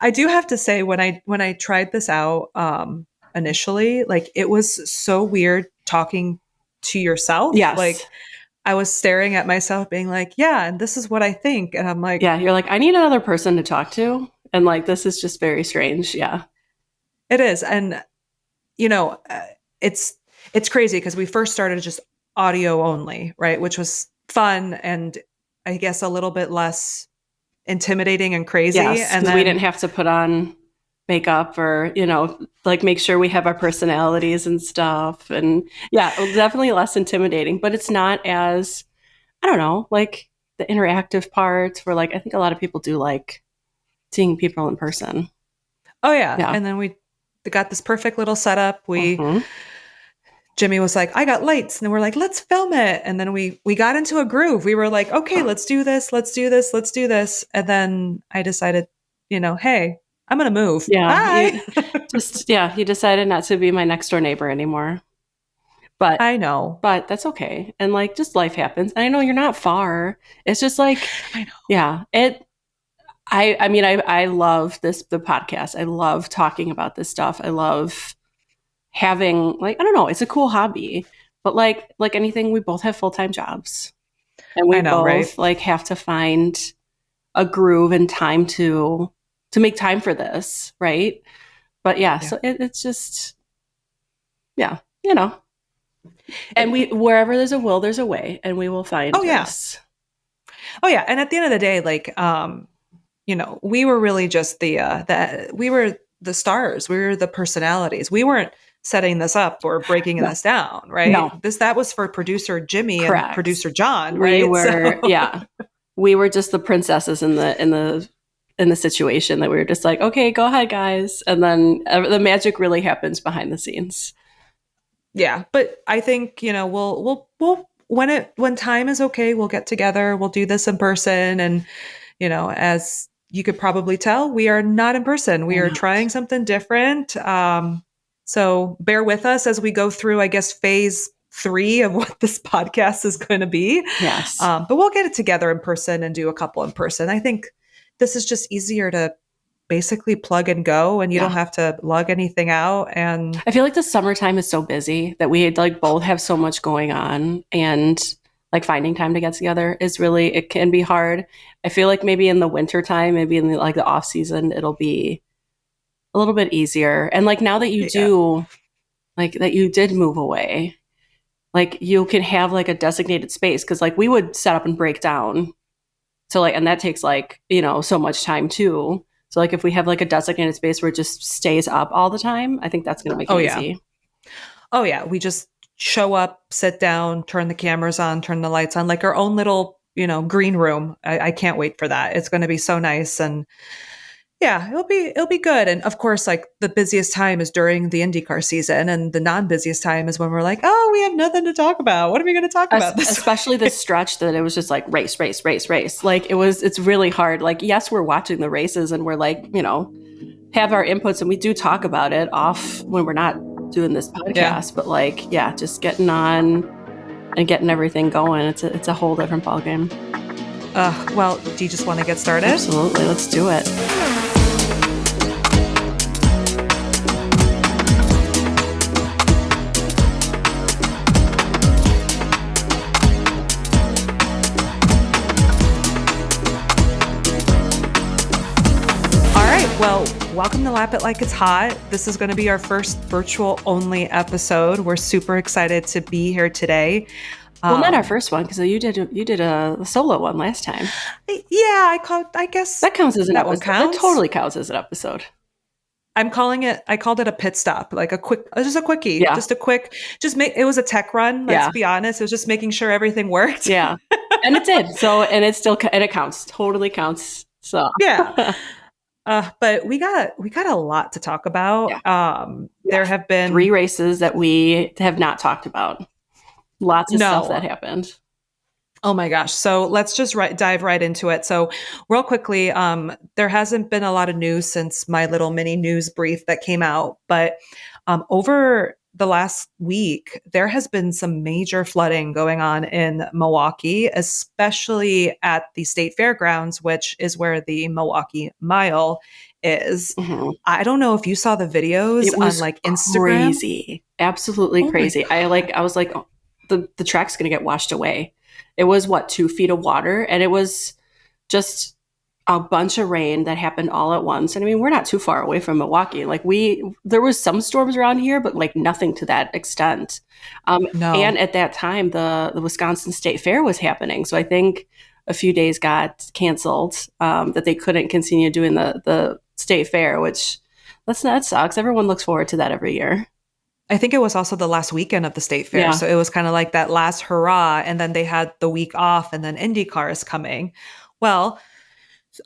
I do have to say when I tried this out initially, like it was so weird talking to yourself. Yes. Like I was staring at myself being like, yeah, and this is what I think. And I'm like, Yeah, you're like, I need another person to talk to. And like, this is just very strange. Yeah. it is. And you know, it's it's crazy because we first started just audio only, right? Which was fun and I guess a little bit less intimidating and crazy. Yes, And because we then didn't have to put on makeup or, like make sure we have our personalities and stuff. And yeah, it was definitely less intimidating, but it's not as, I don't know, like the interactive parts where like, I think a lot of people do like seeing people in person. oh yeah, Yeah. and then we got this perfect little setup. We Hmm. Jimmy was like, I got lights. And we're like, let's film it. And then we got into a groove. We were like, okay, let's do this. Let's do this. Let's do this. And then I decided, hey, I'm going to move. Yeah. Bye. You decided not to be my next door neighbor anymore. But I know. but that's okay. And like just life happens. And I know you're not far. It's just like, I know. yeah, I mean, I love the podcast. I love talking about this stuff. I love having like, I don't know, it's a cool hobby. But like anything, we both have full-time jobs. And we I know, right? both like have to find a groove and time to make time for this, right? But yeah, Yeah. so it's just yeah, you know. And It, we wherever there's a will, there's a way, and we will find oh yeah. this. Oh yeah. And at the end of the day, like, we were really just we were the stars. We were the personalities. We weren't setting this up or breaking No, this down, right? no, That was for producer Jimmy and correct. producer John, We right? were, So yeah, we were just the princesses in the situation that we were just like, okay, go ahead, guys, and then the magic really happens behind the scenes. yeah, but I think, we'll when time is okay, we'll get together, we'll do this in person. And, as you could probably tell, we are not in person. We We're are not. trying something different. So bear with us as we go through, I guess, phase 3 of what this podcast is going to be. Yes. But we'll get it together in person and do a couple in person. I think this is just easier to basically plug and go, and you don't Yeah. have to lug anything out. And I feel like the summertime is so busy that we like both have so much going on, and like finding time to get together is really, it can be hard. I feel like maybe in the winter time, maybe in like the off season, it'll be a little bit easier. And like now that you yeah. do, like that you did move away, like you can have like a designated space because like we would set up and break down. So like, and that takes like, so much time too. So like if we have like a designated space where it just stays up all the time, I think that's going to make Oh it yeah. easy. Oh yeah, we just show up, sit down, turn the cameras on, turn the lights on, like our own little, green room. I can't wait for that. It's going to be so nice. And yeah, it'll be good. And of course, like the busiest time is during the IndyCar season, and the non-busiest time is when we're like, oh, we have nothing to talk about. What are we going to talk about this Especially week? this stretch that it was just like race, race, race, race. Like it's really hard. Like, yes, we're watching the races and we're like, have our inputs and we do talk about it off when we're not doing this Yeah. podcast. But like, yeah, just getting on and getting everything going. It's a whole different ballgame. Well, do you just want to get started? Absolutely. Let's do it. Well, welcome to Lap It Like It's Hot. This is going to be our first virtual only episode. We're super excited to be here today. Well, not our first one because you did a solo one last time. Yeah, I guess that counts as an episode. One counts. That totally counts as an episode. I called it a pit stop, like just a quickie, yeah. It was a tech run. Let's be honest. It was just making sure everything worked. Yeah. And it did. So, and it counts, totally counts. So, yeah. But we got a lot to talk about. Yeah. There have been 3 races that we have not talked about. Lots of stuff that happened. Oh my gosh. So let's just dive right into it. So real quickly, there hasn't been a lot of news since my little mini news brief that came out, but over the last week, there has been some major flooding going on in Milwaukee, especially at the state fairgrounds, which is where the Milwaukee Mile is. Mhm. I don't know if you saw the videos It on was like Instagram. crazy. Absolutely Oh my crazy. I was like, oh, the track's gonna get washed away. It was what, 2 feet of water, and it was just a bunch of rain that happened all at once. And I mean, we're not too far away from Milwaukee. Like there was some storms around here, but like nothing to that extent. And no. at that time, the Wisconsin State Fair was happening, so I think a few days got canceled, that they couldn't continue doing the state fair, which that sucks. Everyone looks forward to that every year. I think it was also the last weekend of the state fair. Yeah, So it was kind of like that last hurrah. And then they had the week off, and then IndyCar is coming. Well,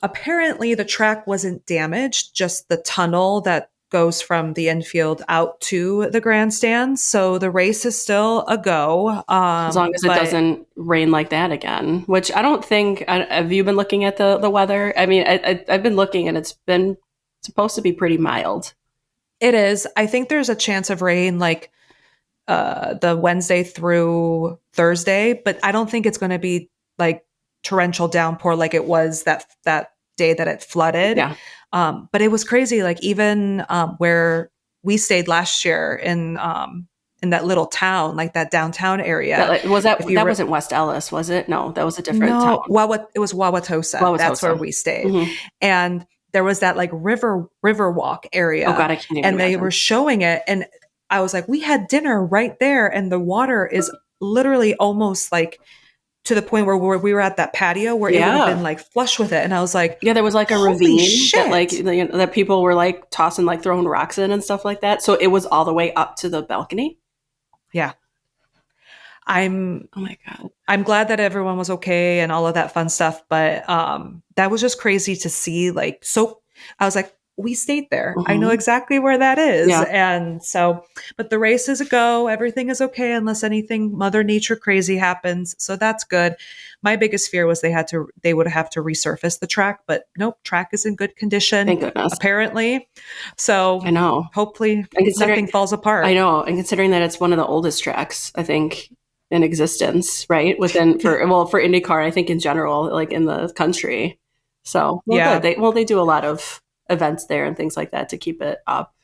apparently the track wasn't damaged, just the tunnel that goes from the infield out to the grandstands. So the race is still a go. as long as it But doesn't rain like that again. Which I don't think. Have you been looking at the weather? I mean, I've been looking, and it's been supposed to be pretty mild. it is. I think there's a chance of rain like the Wednesday through Thursday, but I don't think it's going to be like torrential downpour like it was that day that it flooded. Yeah, But it was crazy. Like even where we stayed last year in that little town, like that downtown that area. like, was If that. you That were wasn't West Ellis, was it? No, that was a different no, town. well, it was Wauwatosa. That's where Wauwatosa. we stayed, Hmm. and there was that like river walk Oh area, God, I can't even and they were imagine. showing it, and I was like, we had dinner right there, and the water is literally almost like to the point where we were at that patio where it would have been Yeah. like flush with it, and I was like, Yeah, there was like a holy ravine that shit. that people were like tossing like throwing rocks in and stuff like that. So it was all the way up to the balcony. Yeah, I'm Oh my God. I'm glad that everyone was okay and all of that fun stuff, but that was just crazy to see. Like, so I was like, we stayed there. I know Hmm. exactly where that is. Yeah. And so, but the race is a go. Everything is okay unless anything Mother Nature crazy happens. So that's good. My biggest fear was they would have to resurface the track, but nope, track is in good condition, Thank goodness. apparently. I So know. hopefully And considering nothing falls I apart. know, and considering that it's one of the oldest tracks, I think, in existence, right? Within for IndyCar, I think in general, like in the country. So well, good. Yeah. They do a lot of events there and things like that to keep it up.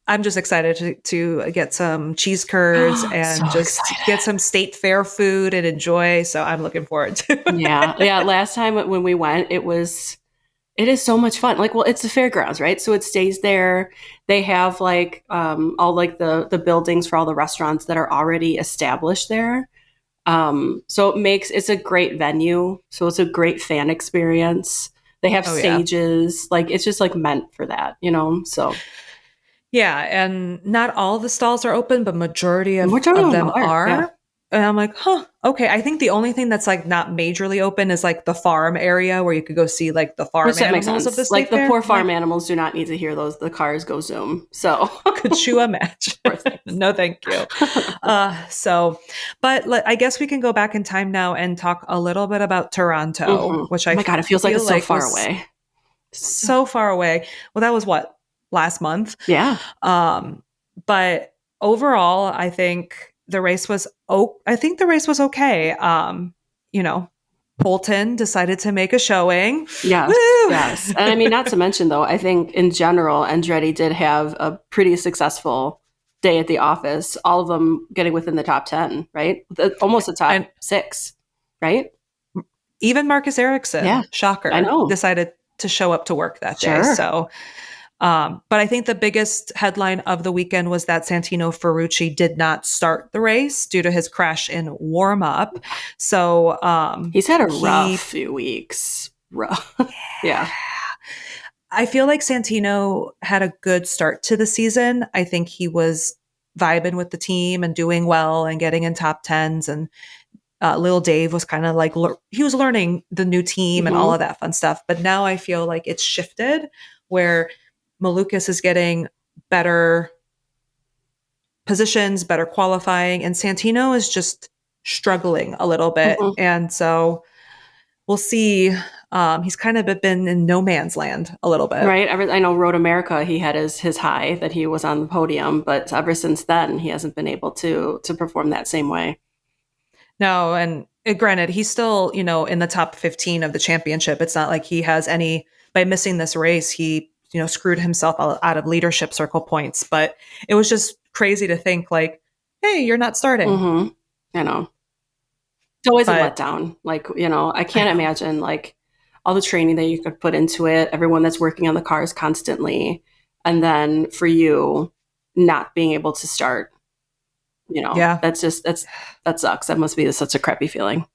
I'm just excited to get some cheese curds So and just excited. get some state fair food and enjoy. So I'm looking forward to Yeah, it. yeah. Last time when we went, it is so much fun. Like, well, it's the fairgrounds, right? So it stays there. They have like all like the buildings for all the restaurants that are already established there. So it's a great venue. So it's a great fan experience. They have Oh yeah. stages. Like it's just like meant for that, you know? So Yeah, and not all the stalls are open, but majority we're of talking them about yeah. are. And I'm like, huh, okay. I think the only thing that's like not majorly open is like the farm area where you could go see like the farm Which that makes animals of the sense. Like state the fair. poor I'm like, farm animals do not need to hear the cars go zoom. So could you imagine? poor things. No, thank you. But I guess we can go back in time now and talk a little bit about Toronto, Oh which my God, it feels like feel it's so like far was away. so far away. Well, that was what, last month. Yeah. Um, but overall, I think the race was okay. You know, Polton decided to make a showing. Yes, Woo! yes. And I mean, not to mention though, I think in general, Andretti did have a pretty successful day at the office. All of them getting within the top 10, right? Almost the top And six, right? even Marcus Yeah, Ericsson, I shocker, know. decided to show up to work that day. Sure. So, but I think the biggest headline of the weekend was that Santino Ferrucci did not start the race due to his crash in warm up. So, He's had a rough he few weeks. Rough. Yeah. I feel like Santino had a good start to the season. I think he was vibing with the team and doing well and getting in top tens. And Lil Dave was kind of like, he was learning the new team and all Hmm. of that fun stuff. But now I feel like it's shifted where Malukas is getting better positions, better qualifying, and Santino is just struggling a little bit. Hmm. And so we'll see. He's kind of been in no man's land a little bit. Right. I know Road America, he had his high that he was on the podium, but ever since then, he hasn't been able to perform that same way. No, and granted, he's still, in the top 15 of the championship. It's not like he has any, by missing this race, he screwed himself out of leadership circle points. But it was just crazy to think like, hey, you're not starting. Mm-hmm. I know. It's always a But letdown. Like, I I can't know. imagine like all the training that you could put into it, everyone that's working on the cars constantly, and then for you not being able to start, Yeah, that sucks. That must be such a crappy feeling.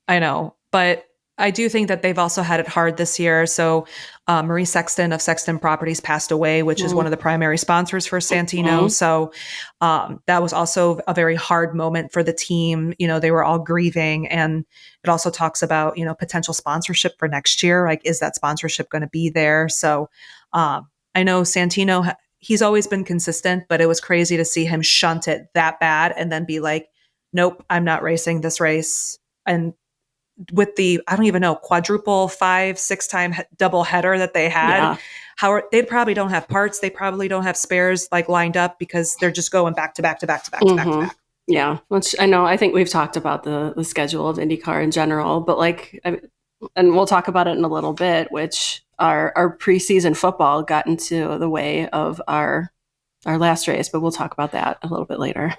I know. But I do think that they've also had it hard this year. So Marie Sexton of Sexton Properties passed away, which is one of the primary sponsors for Santino. Mm-hmm. So that was also a very hard moment for the team. They were all grieving. And it also talks about, potential sponsorship for next year. Like, is that sponsorship going to be there? So I know Santino, he's always been consistent, but it was crazy to see him shunt it that bad and then be like, nope, I'm not racing this race. And with the, I don't even know, quadruple 5-6 time double header that they had, Yeah. they probably don't have parts. They probably don't have spares like lined up because they're just going back to back to back to back to back to Mm-hmm. back. Yeah. Which I know, I think we've talked about the schedule of IndyCar in general, but and we'll talk about it in a little bit, which our preseason football got into the way of our last race, but we'll talk about that a little bit later.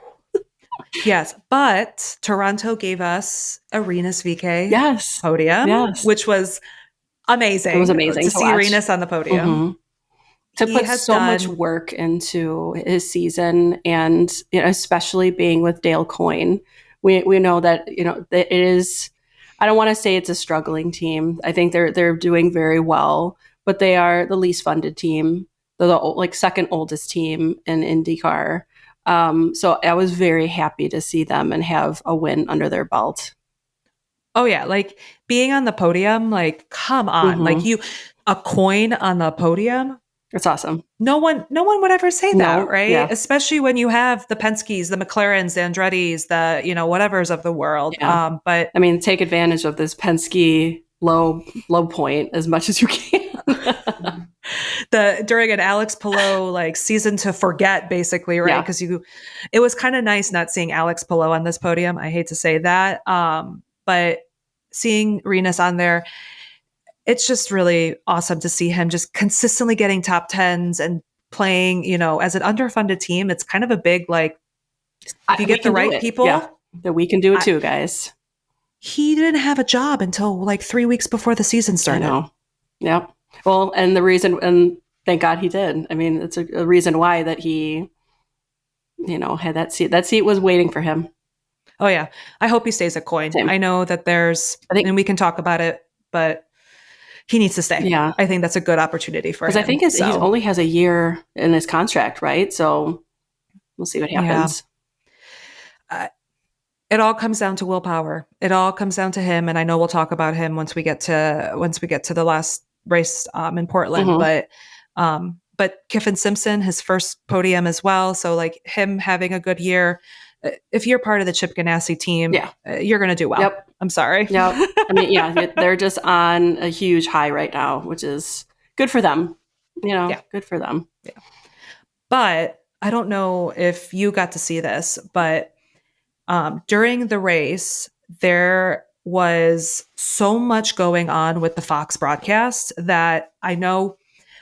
Yes, but Toronto gave us Arenas VK Yes. podium, Yes. which was It was amazing amazing to to see watch. Arenas on the podium. Mm-hmm. To He put has so much done, work into his season, and especially being with Dale Coyne, we know that that it is. I don't want to say it's a struggling team. I think they're doing very well, but they are the least funded team. They're the second oldest team in IndyCar. So I was very happy to see them and have a win under their belt. oh yeah, like being on the podium, like come on, like Mm-hmm. a coin on the podium. It's awesome. No one would ever say that, No, right? yeah, Especially when you have the Penskes, the McLarens, the Andretti's, the, whatevers of the world. yeah. But I mean, take advantage of this Penske low point as much as you can. during an Alex Palou like season to forget, basically, right? Yeah. Because it was kind of nice not seeing Alex Palou on this podium. I hate to say that. But seeing Renus on there, it's just really awesome to see him just consistently getting top tens and playing, as an underfunded team. It's kind of a big, like, if you We get the can do right it. Yeah. people, That we can do it I, too, guys. he didn't have a job until like 3 weeks before the season I started. know. Yep. Well, and and thank God he did. I mean, it's a reason why that he, had that seat. That seat was waiting for him. Oh yeah. I hope he stays at Coin. Same. I know that I think, and we can talk about it, but he needs to stay. yeah. I think that's a good opportunity for Because I him. think he So only has a year in his contract, right? So we'll see what yeah, happens. uh, it all comes down to willpower. It all comes down to him, and I know we'll talk about him once we get to the last race in Portland. Mm-hmm. But Kiffin Simpson, his first podium as well. So like him having a good year. If you're part of the Chip Ganassi team, Yeah. you're going to do well. Yep. I'm sorry. Yep. I mean, yeah, they're just on a huge high right now, which is good for them. Yeah. Good for them. Yeah. But I don't know if you got to see this, but during the race, there was so much going on with the Fox broadcast that I know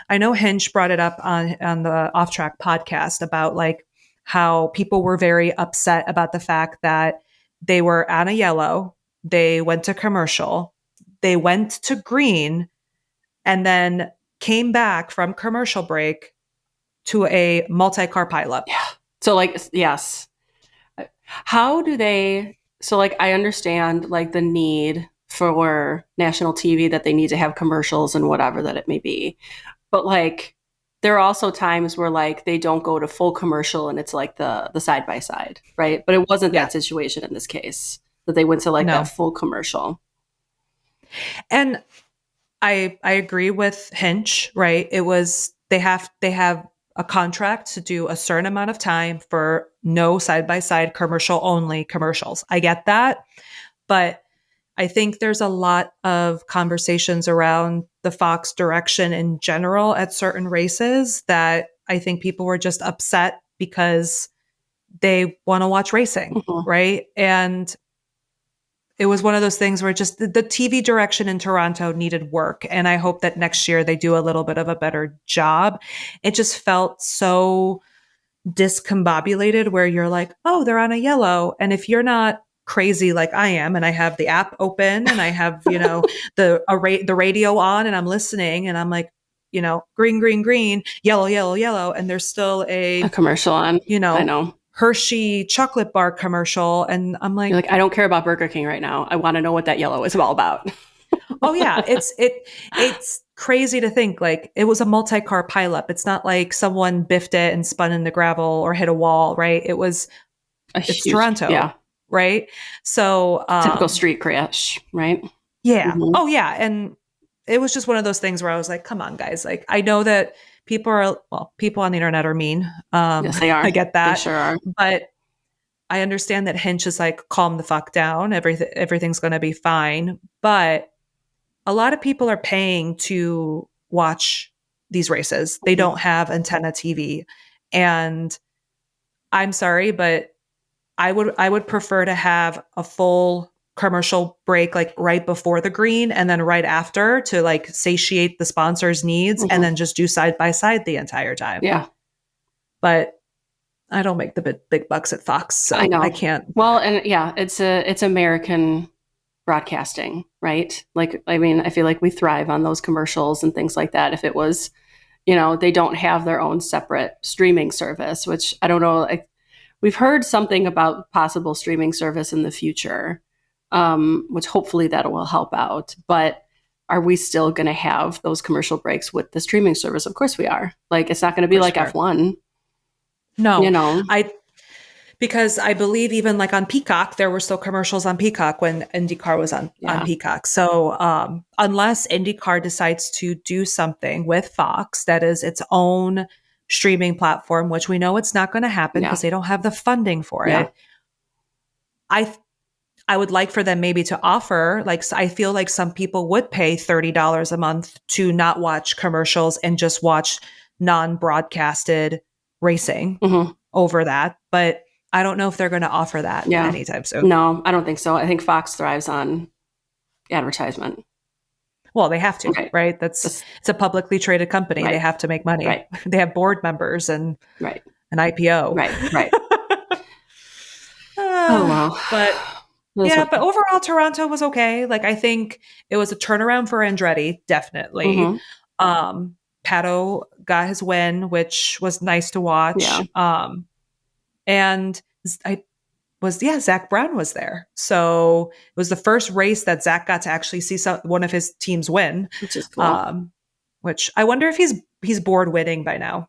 Hinch brought it up on the Off Track podcast about like how people were very upset about the fact that they were on a yellow, they went to commercial, they went to green, and then came back from commercial break to a multi-car pileup. Yeah. So yes. How do they so I understand the need for national TV, that they need to have commercials and whatever that it may be. But there are also times where they don't go to full commercial and it's the side by side, right? But it wasn't Yeah, that situation in this case, that they went to that no. full commercial. And I agree with Hinch, right? It was they have a contract to do a certain amount of time for no side by side commercial only commercials. I get that, but I think there's a lot of conversations around the Fox direction in general at certain races that I think people were just upset because they want to watch racing, Mhm. right? And it was one of those things where just the TV direction in Toronto needed work. And I hope that next year they do a little bit of a better job. It just felt so discombobulated where you're like, oh, they're on a yellow. And if you're not crazy like I am, and I have the app open and I have, the radio on and I'm listening and I'm like, green, green, green, yellow, yellow, yellow. And there's still A commercial on. I know. Hershey chocolate bar commercial. And I'm like, You're like, I don't care about Burger King right now. I want to know what that yellow is all about. oh yeah, it's crazy to think like it was a multi-car pileup. It's not like someone biffed it and spun in the gravel or hit a wall, right? It's Huge, Toronto, yeah. right? So Typical street crash, right? yeah. Mm-hmm. Oh yeah, and it was just one of those things where I was like, come on, guys. Like I know that people on the internet are mean. Yes, they are. I get that. They sure are. But I understand that Hinch is like, calm the fuck down. Everything's going to be fine. But a lot of people are paying to watch these races. They don't have antenna TV. And I'm sorry, but I would prefer to have a full commercial break like right before the green and then right after to like satiate the sponsor's needs and then just do side by side the entire time. Yeah. But I don't make the big bucks at Fox, so I know. I can't. Well, and yeah, it's American broadcasting, right? Like, I mean, I feel like we thrive on those commercials and things like that. If it was, they don't have their own separate streaming service, which I don't know. We've heard something about possible streaming service in the future, which hopefully that will help out. But are we still going to have those commercial breaks with the streaming service? Of course we are. Like, it's not going to be like F1. No, because I believe even like on Peacock, there were still commercials on Peacock when IndyCar was on Peacock. So unless IndyCar decides to do something with Fox that is its own streaming platform, which we know it's not going to happen because they don't have the funding for it. I would like for them maybe to offer, like, I feel like some people would pay $30 a month to not watch commercials and just watch non-broadcasted racing over that. But I don't know if they're going to offer that anytime soon. No, I don't think so. I think Fox thrives on advertisement. Well, they have to, right? It's a publicly traded company. Right. They have to make money. Right. They have board members and an IPO. Right. Oh, well. But overall, Toronto was okay. Like, I think it was a turnaround for Andretti, definitely. Pato got his win, which was nice to watch. Yeah. And Zach Brown was there. So it was the first race that Zach got to actually see one of his teams win. Which is cool. Which I wonder if he's bored winning by now.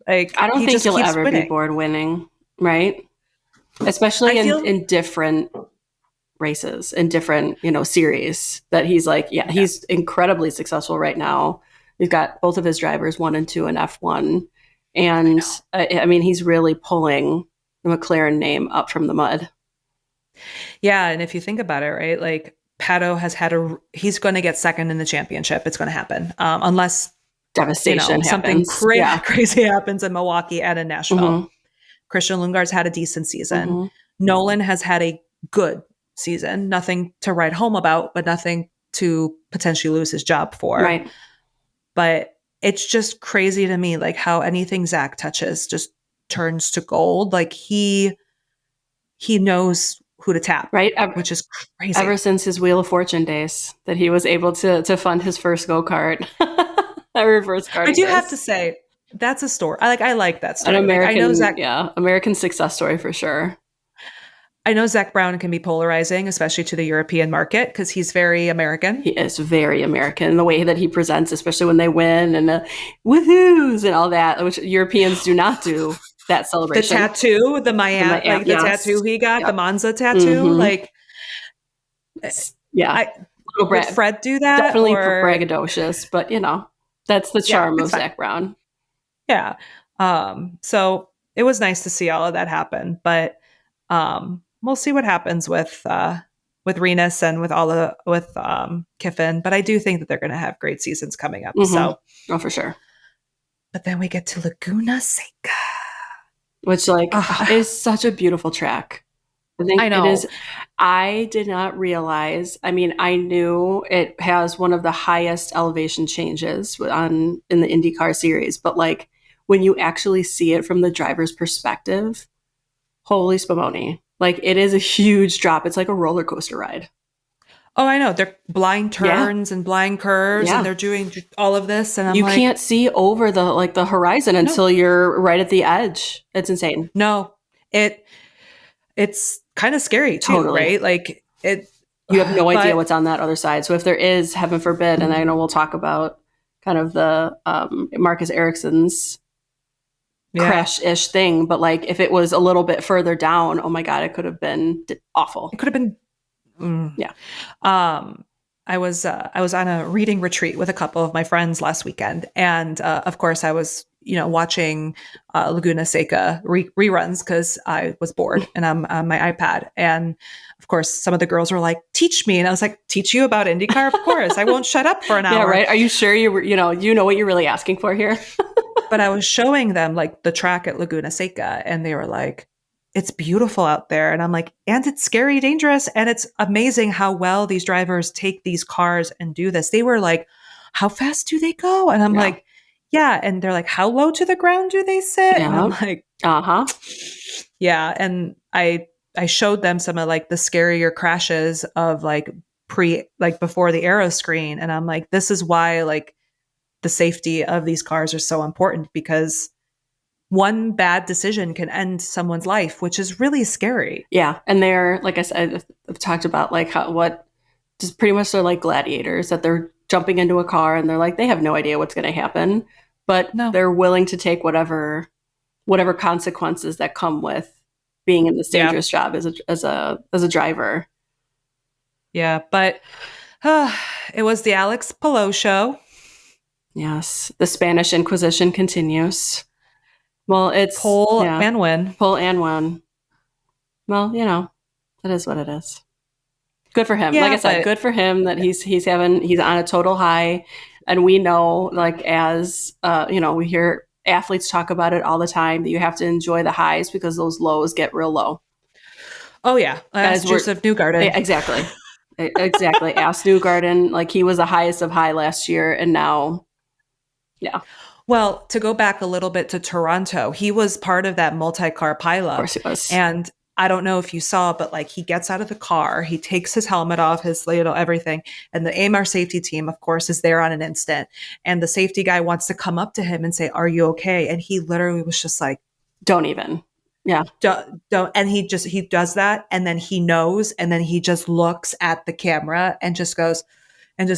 Like, I don't think he'll ever be bored winning, right? Especially in different races, in different, series that he's like, he's incredibly successful right now. He's got both of his drivers 1 and 2 in F1. And I mean, he's really pulling the McLaren name up from the mud. Yeah. And if you think about it, right, like Pato he's going to get second in the championship. It's going to happen. Unless devastation something crazy happens in Milwaukee and in Nashville. Christian Lundgaard's had a decent season. Nolan has had a good season. Nothing to write home about, but nothing to potentially lose his job for. Right. But it's just crazy to me, like how anything Zach touches just turns to gold. Like he knows who to tap, right? Which is crazy. Ever since his Wheel of Fortune days, that he was able to fund his first go-kart, a reverse kart. I do have to say that's a story. I like that story. An American, American success story for sure. I know Zach Brown can be polarizing, especially to the European market, because he's very American. He is very American. The way that he presents, especially when they win and woohoos and all that, which Europeans do not do that celebration. The tattoo, the Miami, the tattoo he got, the Monza tattoo, like, would Fred do that? Definitely braggadocious, but that's the charm of Zach Brown. Yeah. So it was nice to see all of that happen, but we'll see what happens with Renus and with Kiffin. But I do think that they're going to have great seasons coming up. So, for sure. But then we get to Laguna Seca, which is such a beautiful track. I think I it is. know. I did not realize. I mean, I knew it has one of the highest elevation changes on in the IndyCar series, but like when you actually see it from the driver's perspective, holy spumoni. Like it is a huge drop. It's like a roller coaster ride. Oh, I know. They're blind Yeah. turns and blind curves and Yeah. they're doing all of this and I'm You like, can't see over the horizon no. until you're right at the edge. It's insane. No. It it's kind of scary too, Totally. right? Like it You have no idea but what's on that other side. So if there is, heaven forbid, and I know we'll talk about kind of the Marcus Ericsson's yeah, crash-ish thing, but like if it was a little bit further down, oh my God, it could have been it awful. could have been Yeah. Um, I was on a reading retreat with a couple of my friends last weekend, and of course, I was watching Laguna Seca reruns because I was bored and I'm on my iPad. And of course, some of the girls were like, "Teach me," and I was like, "Teach you about IndyCar? Of course, I won't shut up for an Yeah, hour." right. Are you sure you know what you're really asking for here? But I was showing them like the track at Laguna Seca, and they were like, it's beautiful out there. And I'm like, and it's scary, dangerous. And it's amazing how well these drivers take these cars and do this. They were like, how fast do they go? And I'm Yeah. like, yeah. And they're like, how low to the ground do they sit? And I'm Yeah. like, Uh-huh. yeah. And I showed them some of like the scarier crashes of like before the aero screen. And I'm like, this is why like the safety of these cars are so important because one bad decision can end someone's life, which is really scary. Yeah. And they're, like I said, I've talked about like what just pretty much they're like gladiators that they're jumping into a car and they're like, they have no idea what's going to happen, but No. they're willing to take whatever consequences that come with being in this Yeah. dangerous job as a driver. Yeah. But uh, it was the Alex Palou show. Yes, the Spanish Inquisition continues. Well, it's Pole yeah, and win. pull and win. Well, it is what it is. Good for him. Like I Yeah. said, But good for him that he's on a total high, and we know like as we hear athletes talk about it all the time that you have to enjoy the highs because those lows get real low. oh, yeah. Last As we're Joseph Newgarden. exactly. Exactly. Ask Newgarden, like he was the highest of high last year, and now, yeah, Well, to go back a little bit to Toronto, he was part of that multi-car of course pileup. it was. And I don't know if you saw, but like he gets out of the car, he takes his helmet off, his everything. And the AMR safety team, of course, is there on an instant. And the safety guy wants to come up to him and say, are you okay? And he literally was just like, Don't even. Yeah. don't. And he does that. And then he knows. And then he just looks at the camera and just goes, and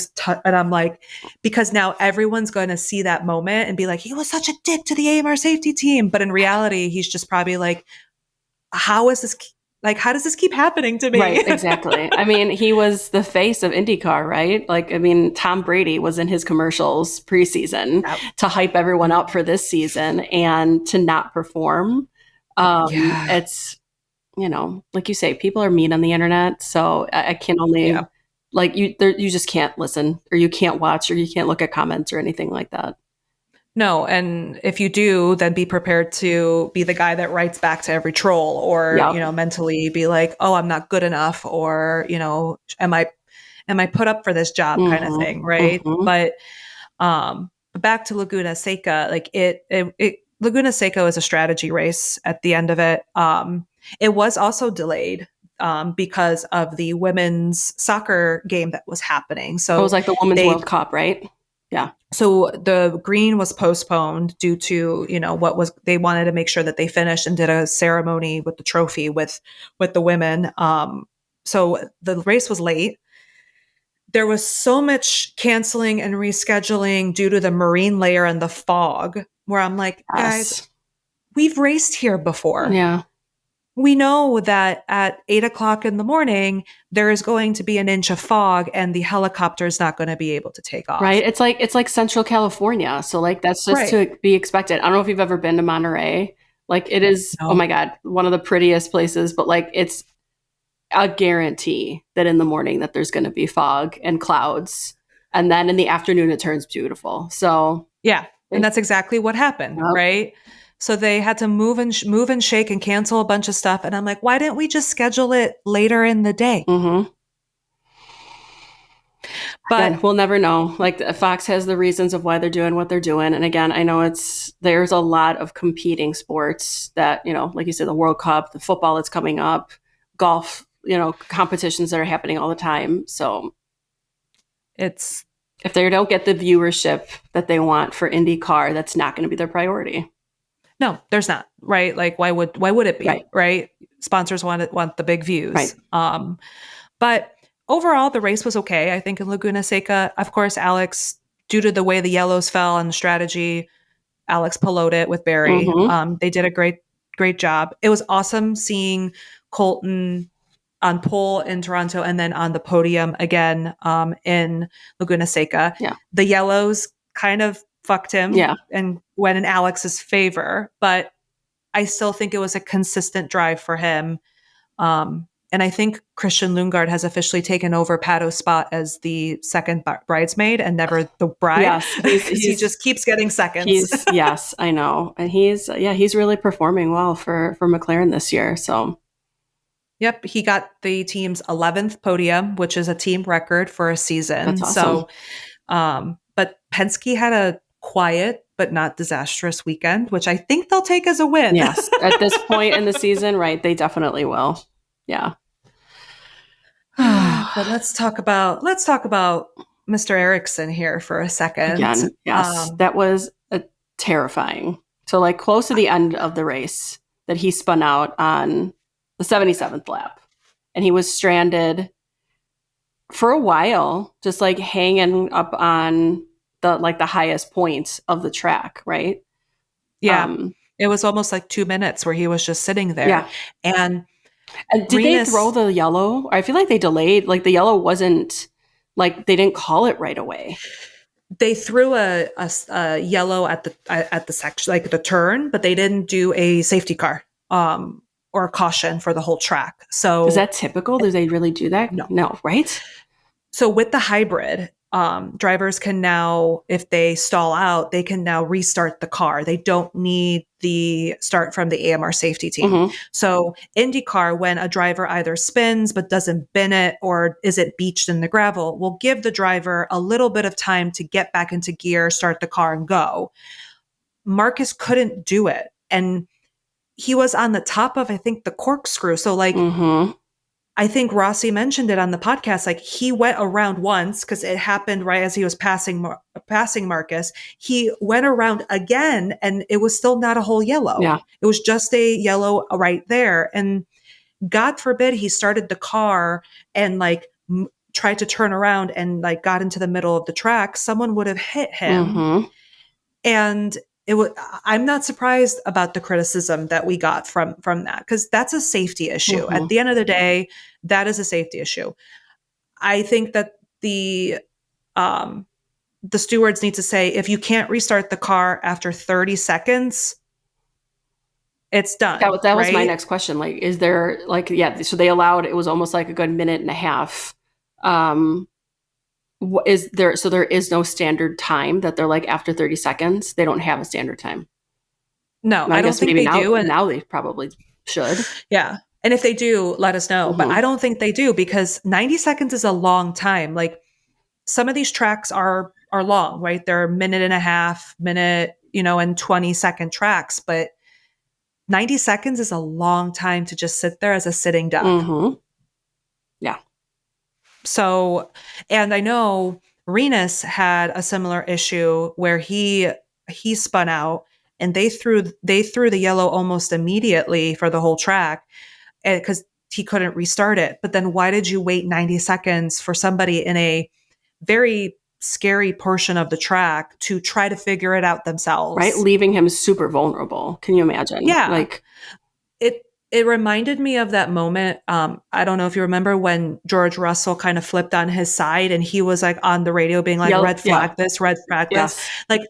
I'm like, because now everyone's going to see that moment and be like, he was such a dick to the AMR safety team. But in reality, he's just probably like, how is this? Like, how does this keep happening to me? Right, exactly. I mean, he was the face of IndyCar, right? Like, I mean, Tom Brady was in his commercials preseason Yep. to hype everyone up for this season and to not perform. Yeah. It's, like you say, people are mean on the internet. So I can Yeah. only, like, you just can't listen or you can't watch or you can't look at comments or anything like that. No. And if you do, then be prepared to be the guy that writes back to every troll or, Yep. mentally be like, oh, I'm not good enough or, am I put up for this job kind of Mm-hmm. thing. Right. Mm-hmm. But back to Laguna Seca, like Laguna Seca is a strategy race at the end of it. It was also delayed because of the women's soccer game that was happening. It was So like the Women's they World Cup, right? Yeah. so the green was postponed due to they wanted to make sure that they finished and did a ceremony with the trophy with the women. So the race was late. There was so much canceling and rescheduling due to the marine layer and the fog where I'm like, guys, Yes. we've raced here before. Yeah. We know that at 8 o'clock in the morning, there is going to be an inch of fog and the helicopter is not going to be able to take off. Right. It's like Central California. So like that's just Right. to be expected. I don't know if you've ever been to Monterey. Like it is, oh No. my God, one of the prettiest places, but like it's a guarantee that in the morning that there's going to be fog and clouds. And then in the afternoon it turns beautiful. So Yeah. And that's exactly what happened. yep. Right. So they had to move and shake and cancel a bunch of stuff. And I'm like, why didn't we just schedule it later in the day? Mm-hmm. Again, But we'll never know. Like Fox has the reasons of why they're doing what they're doing. And again, I know there's a lot of competing sports that, like you said, the World Cup, the football that's coming up, golf, competitions that are happening all the time. So it's if they don't get the viewership that they want for IndyCar, that's not going to be their priority. no, there's not, right? Like why would it be, Right. right? Sponsors want the big Right. views. But overall the race was okay. I think in Laguna Seca, of course, Alex, due to the way the yellows fell and the strategy, Alex Palou it with Barry. Mm-hmm. They did a great job. It was awesome seeing Colton on pole in Toronto and then on the podium again in Laguna Seca. Yeah. The yellows kind of fucked him Yeah. and went in Alex's favor, but I still think it was a consistent drive for him. And I think Christian Lundgaard has officially taken over Pato's spot as the second bridesmaid and never the bride. Yes. Because he just keeps getting seconds. Yes, I know. And he's really performing well for McLaren this year. So Yep, he got the team's 11th podium, which is a team record for a season. that's awesome. So, but Penske had a quiet but not disastrous weekend, which I think they'll take as a win. Yes, at this point in the season, right? They definitely will. Yeah. But let's talk about Mr. Ericsson here for a second. Again, yes, that was terrifying. So, like close to the end of the race, that he spun out on the 77th lap, and he was stranded for a while, just like hanging up on the highest point of the track, right? Yeah, it was almost like 2 minutes where he was just sitting there. Yeah. And did they throw the yellow? I feel like they delayed. Like the yellow wasn't, like they didn't call it right away. They threw a yellow at the section, like the turn, but they didn't do a safety car or a caution for the whole track. So is that typical? Do they really do that? No, right? So with the hybrid, drivers can now, if they stall out, they can now restart the car. They don't need the start from the AMR safety team. Mm-hmm. So IndyCar, when a driver either spins but doesn't bin it or isn't beached in the gravel, will give the driver a little bit of time to get back into gear, start the car and go. Marcus couldn't do it. And he was on the top of, I think, the corkscrew. So like, mm-hmm. I think Rossi mentioned it on the podcast. Like he went around once because it happened right as he was passing Marcus. He went around again, and it was still not a whole yellow. Yeah, it was just a yellow right there. And God forbid he started the car and like tried to turn around and like got into the middle of the track. Someone would have hit him, mm-hmm. and I'm not surprised about the criticism that we got from that, because that's a safety issue. Mm-hmm. At the end of the day, that is a safety issue. I think that the stewards need to say, if you can't restart the car after 30 seconds, it's done. That was my next question. Like, is there so they allowed, it was almost like a good minute and a half. There is no standard time that they're like after 30 seconds? They don't have a standard time. No, I don't think they do. And now they probably should. Yeah. And if they do, let us know. Mm-hmm. But I don't think they do, because 90 seconds is a long time. Like some of these tracks are long, right? They're a minute and a half, and 20-second tracks. But 90 seconds is a long time to just sit there as a sitting duck. Mm-hmm. Yeah. So, and I know Renus had a similar issue where he spun out, and they threw the yellow almost immediately for the whole track, because he couldn't restart it. But then why did you wait 90 seconds for somebody in a very scary portion of the track to try to figure it out themselves? Right, leaving him super vulnerable. Can you imagine? Yeah, like it reminded me of that moment. I don't know if you remember when George Russell kind of flipped on his side and he was like on the radio being like, red flag this, red flag this. Like,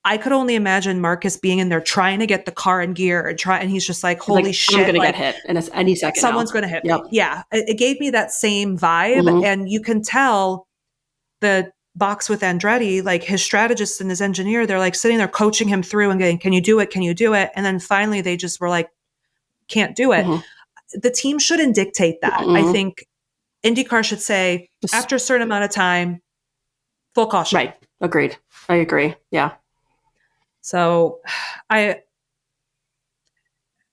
I could only imagine Marcus being in there trying to get the car in gear and he's just like, holy shit. I'm going to get hit in any second. Someone's going to hit me. Yeah. It gave me that same vibe. Mm-hmm. And you can tell the box with Andretti, like his strategist and his engineer, they're like sitting there coaching him through and going, can you do it? Can you do it? And then finally they just were like, can't do it. Mhm. The team shouldn't dictate that. I Mhm. think IndyCar should say Just- after a certain amount of time, full caution. right. Agreed. I agree. Yeah. So I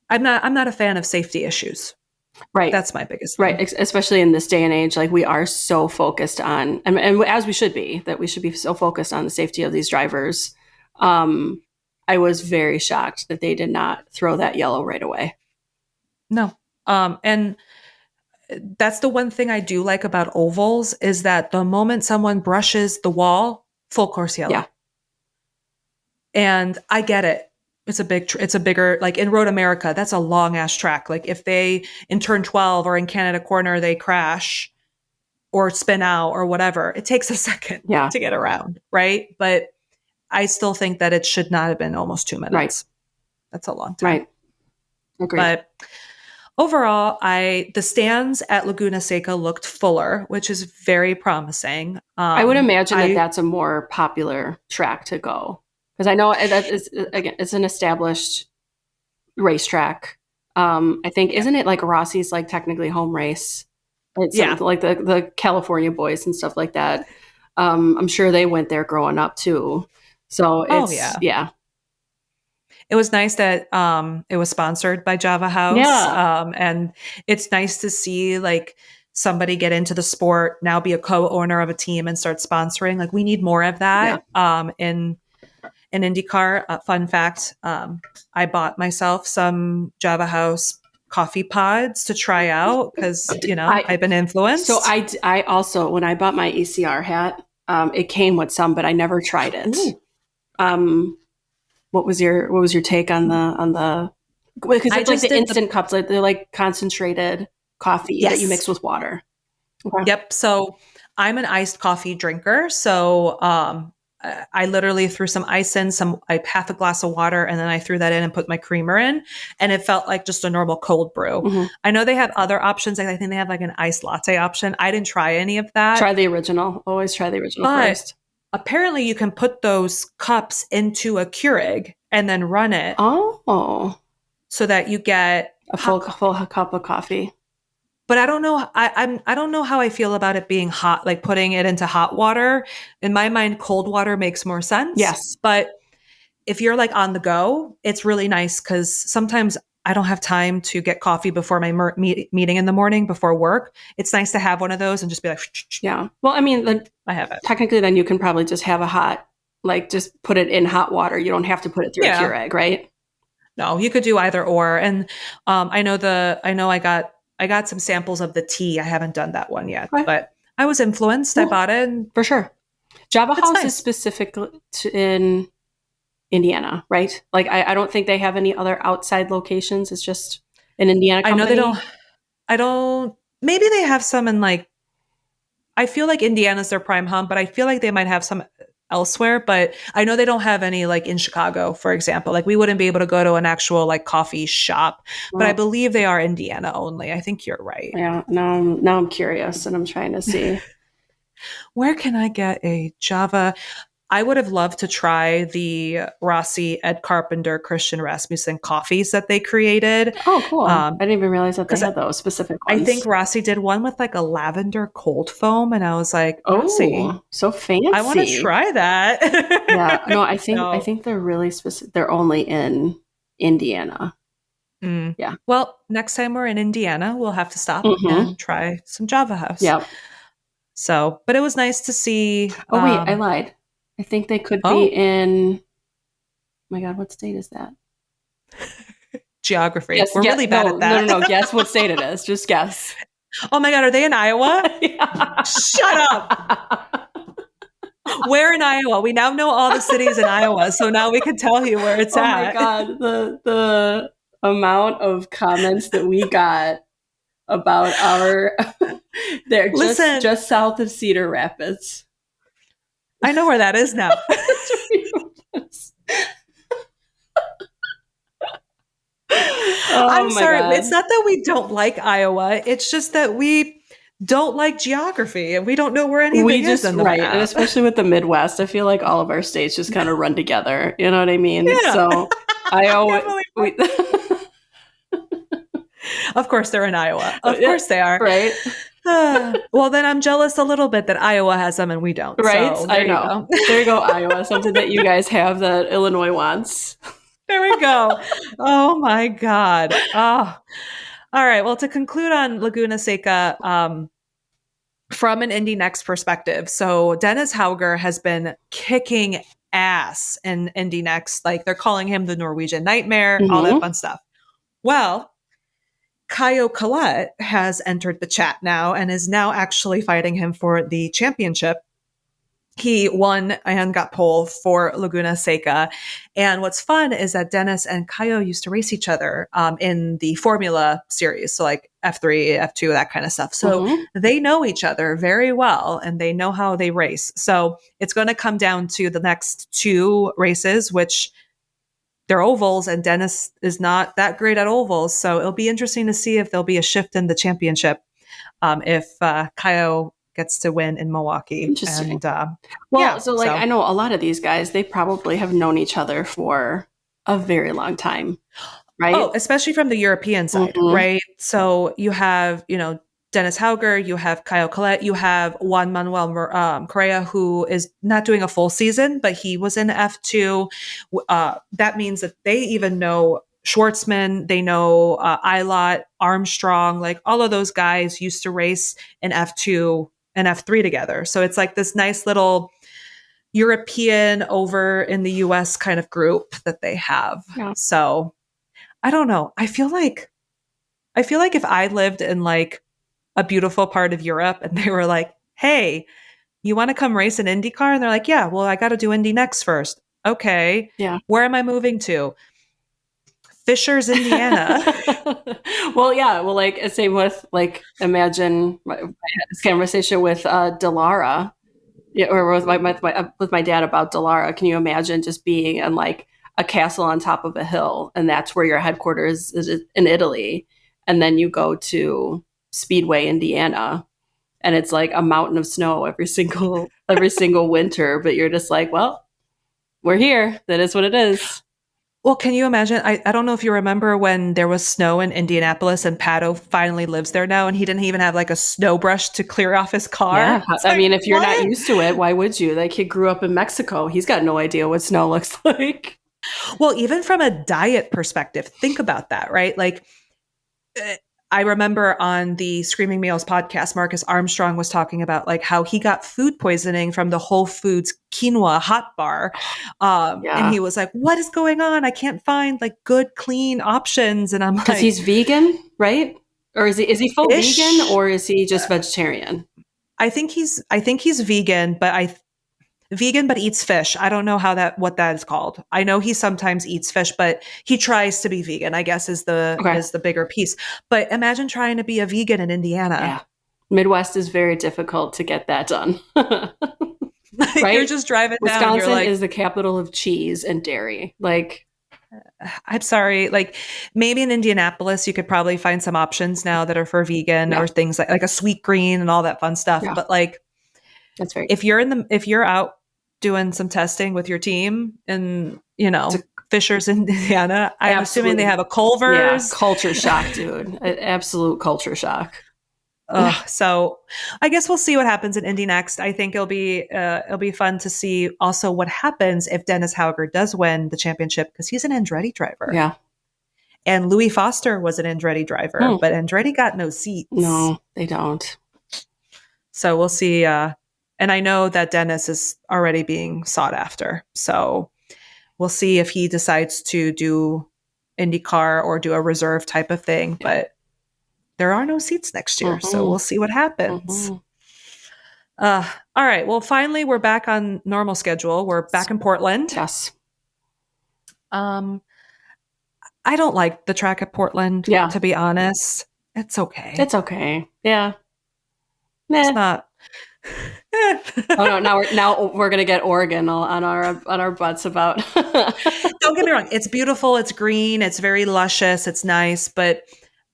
I'm not a fan of safety issues. Right. That's my biggest Right. thing. Especially in this day and age, like we are so focused on, and as we should be, that we should be so focused on the safety of these drivers. Um, I was very shocked that they did not throw that yellow right away. No. And that's the one thing I do like about ovals is that the moment someone brushes the wall, full course yellow. Yeah. And I get it. It's a bigger, like in Road America, that's a long ass track. Like if they in turn 12 or in Canada Corner, they crash or spin out or whatever, it takes a second Yeah. to get around. Right. But I still think that it should not have been almost 2 minutes. Right. That's a long time. Right. Agreed. But overall, the stands at Laguna Seca looked fuller, which is very promising. I would imagine that that's a more popular track to go because I know that is, again, it's an established racetrack. I think isn't it like Rossi's like technically home race? It's Yeah. like the California boys and stuff like that. I'm sure they went there growing up too. So it's yeah. It was nice that it was sponsored by Java House. Yeah. And it's nice to see like somebody get into the sport, now be a co-owner of a team and start sponsoring. Like we need more of that in IndyCar. Fun fact, I bought myself some Java House coffee pods to try out because, I've been influenced. So I also, when I bought my ECR hat, it came with some, but I never tried it. Ooh. What was your take on the because it's like the instant cups, like they're like concentrated coffee that you mix with water. Okay. Yep. So I'm an iced coffee drinker. So I literally threw some ice in, half a glass of water, and then I threw that in and put my creamer in, and it felt like just a normal cold brew. Mm-hmm. I know they have other options. I think they have like an iced latte option. I didn't try any of that. Try the original. Always try the original first. Apparently you can put those cups into a Keurig and then run it. Oh. So that you get a full cup of coffee. But I don't know. I don't know how I feel about it being hot, like putting it into hot water. In my mind, cold water makes more sense. Yes. But if you're like on the go, it's really nice because sometimes I don't have time to get coffee before my meeting in the morning before work. It's nice to have one of those and just be like, yeah. Well, I mean, I have it. Technically, then you can probably just have a hot, like just put it in hot water. You don't have to put it through a Keurig, right? No, you could do either or. And I got some samples of the tea. I haven't done that one yet, but I was influenced. I bought it. And for sure. Java House is specifically in Indiana, right? Like, I don't think they have any other outside locations. It's just an Indiana company. I know they don't, maybe they have some in like, I feel like Indiana's their prime hub, but I feel like they might have some elsewhere, but I know they don't have any like in Chicago, for example. Like we wouldn't be able to go to an actual like coffee shop, but I believe they are Indiana only. I think you're right. Yeah. Now I'm curious and I'm trying to see. Where can I get a Java? I would have loved to try the Rossi, Ed Carpenter, Christian Rasmussen coffees that they created. Oh, cool. I didn't even realize that they had those specific ones. I think Rossi did one with like a lavender cold foam. And I was like, Rossi, so fancy. I want to try that. Yeah. No, I think they're really specific. They're only in Indiana. Mm. Yeah. Well, next time we're in Indiana, we'll have to stop and try some Java House. Yeah. So, but it was nice to see. Oh, wait, I lied. I think they could be in, oh my God, what state is that? Geography. We're really bad at that. No. Guess what state it is. Just guess. Oh my God, are they in Iowa? Shut up. Where in Iowa? We now know all the cities in Iowa, so now we can tell you where it's at. Oh my God, the amount of comments that we got about they're just south of Cedar Rapids. I know where that is now. I'm sorry. God. It's not that we don't like Iowa. It's just that don't like geography and we don't know where We anything is just, in the right. And map. especially with the Midwest, I feel like all of our states just kind of run together. You know what I mean? Yeah, So I I always, can't believe we, that. Of course, they're in Iowa. Of yeah, course, they are. right. Well, then I'm jealous a little bit that Iowa has them and we don't. Right. So I there you know. go. There you go, Iowa. Something that you guys have that Illinois wants. There we go. Oh my God. Oh. All right. Well, to conclude on Laguna Seca, from an Indy Next perspective, so Dennis Hauger has been kicking ass in Indy Next. Like they're calling him the Norwegian Nightmare, all that Hmm. fun stuff. Well, Kaio Collette has entered the chat now and is now actually fighting him for the championship. He won and got pole for Laguna Seca. And what's fun is that Dennis and Kaio used to race each other in the Formula series. So, like F3, F2, that kind of stuff. So, Hmm. they know each other very well and they know how they race. So, it's going to come down to the next two races, which they're ovals, and Dennis is not that great at ovals. So, it'll be interesting to see if there'll be a shift in the championship if Kaio gets to win in Milwaukee. Interesting. And Well, yeah, so like I so know a lot of these guys, they probably have known each other for a very long time, right? oh, especially from the European side, Hmm. right? So you have, Dennis Hauger, you have Kyle Collette, you have Juan Manuel Correa, who is not doing a full season, but he was in F2. That means that they even know Schwartzman, they know Ilott, Armstrong, like all of those guys used to race in F2 and F3 together. So it's like this nice little European over in the US kind of group that they have. Yeah. So I don't know. I feel like if I lived in like a beautiful part of Europe and they were like, "Hey, you want to come race an IndyCar?" And they're like, "Yeah, well, I got to do Indy next first." Okay. Yeah. Where am I moving to? Fishers, Indiana. Well, yeah. Well, like same with like imagine I had this conversation with Delara, yeah, or with my dad about Delara. Can you imagine just being in like a castle on top of a hill, and that's where your headquarters is in Italy, and then you go to Speedway, Indiana, and it's like a mountain of snow every single winter, but you're just like, well, we're here. That is what it is. Well, can you imagine? I don't know if you remember when there was snow in Indianapolis and Pato finally lives there now and he didn't even have like a snow brush to clear off his car. Yeah. It's I like, mean, if you're not what? used to it, why would you? That kid grew up in Mexico. He's got no idea what snow looks like. Well, even from a diet perspective, think about that, right? Like, eh, I remember on the Screaming Meals podcast, Marcus Armstrong was talking about like how he got food poisoning from the Whole Foods quinoa hot bar. And Yeah. he was like, what is going on? I can't find like good, clean options. And I'm Because like, he's vegan, right? Or is he full vegan ish. or is he just vegetarian? I think he's vegan, but vegan but eats fish. I don't know what that is called. I know he sometimes eats fish, but he tries to be vegan, I guess is the Okay. is the bigger piece. But imagine trying to be a vegan in Indiana. Yeah. Midwest is very difficult to get that done. Like you're Right? just driving down, you're Wisconsin like, is the capital of cheese and dairy. Like, I'm sorry. Like maybe in Indianapolis, you could probably find some options now that are for vegan yeah, or things like a sweet green and all that fun stuff. yeah, But like that's very if you're out doing some testing with your team in, it's a Fishers, Indiana, I'm assuming they absolute, have a yeah, Culver's. culture shock, dude. Absolute culture shock. So I guess we'll see what happens in Indy next. I think it'll be fun to see also what happens if Dennis Hauger does win the championship because he's an Andretti driver. Yeah. And Louis Foster was an Andretti driver, Hmm. but Andretti got no seats. No, they don't. So we'll see. And I know that Dennis is already being sought after. So we'll see if he decides to do IndyCar or do a reserve type of thing. Yeah. But there are no seats next year. So Hmm. we'll see what happens. Hmm. All right. Well, finally, we're back on normal schedule. We're back in Portland. Yes. Um, I don't like the track at Portland, Yeah. to be honest. It's okay. It's okay. Yeah. It's Nah. not. Oh no! Now we're gonna get Oregon on our butts about. Don't get me wrong. It's beautiful. It's green. It's very luscious. It's nice. But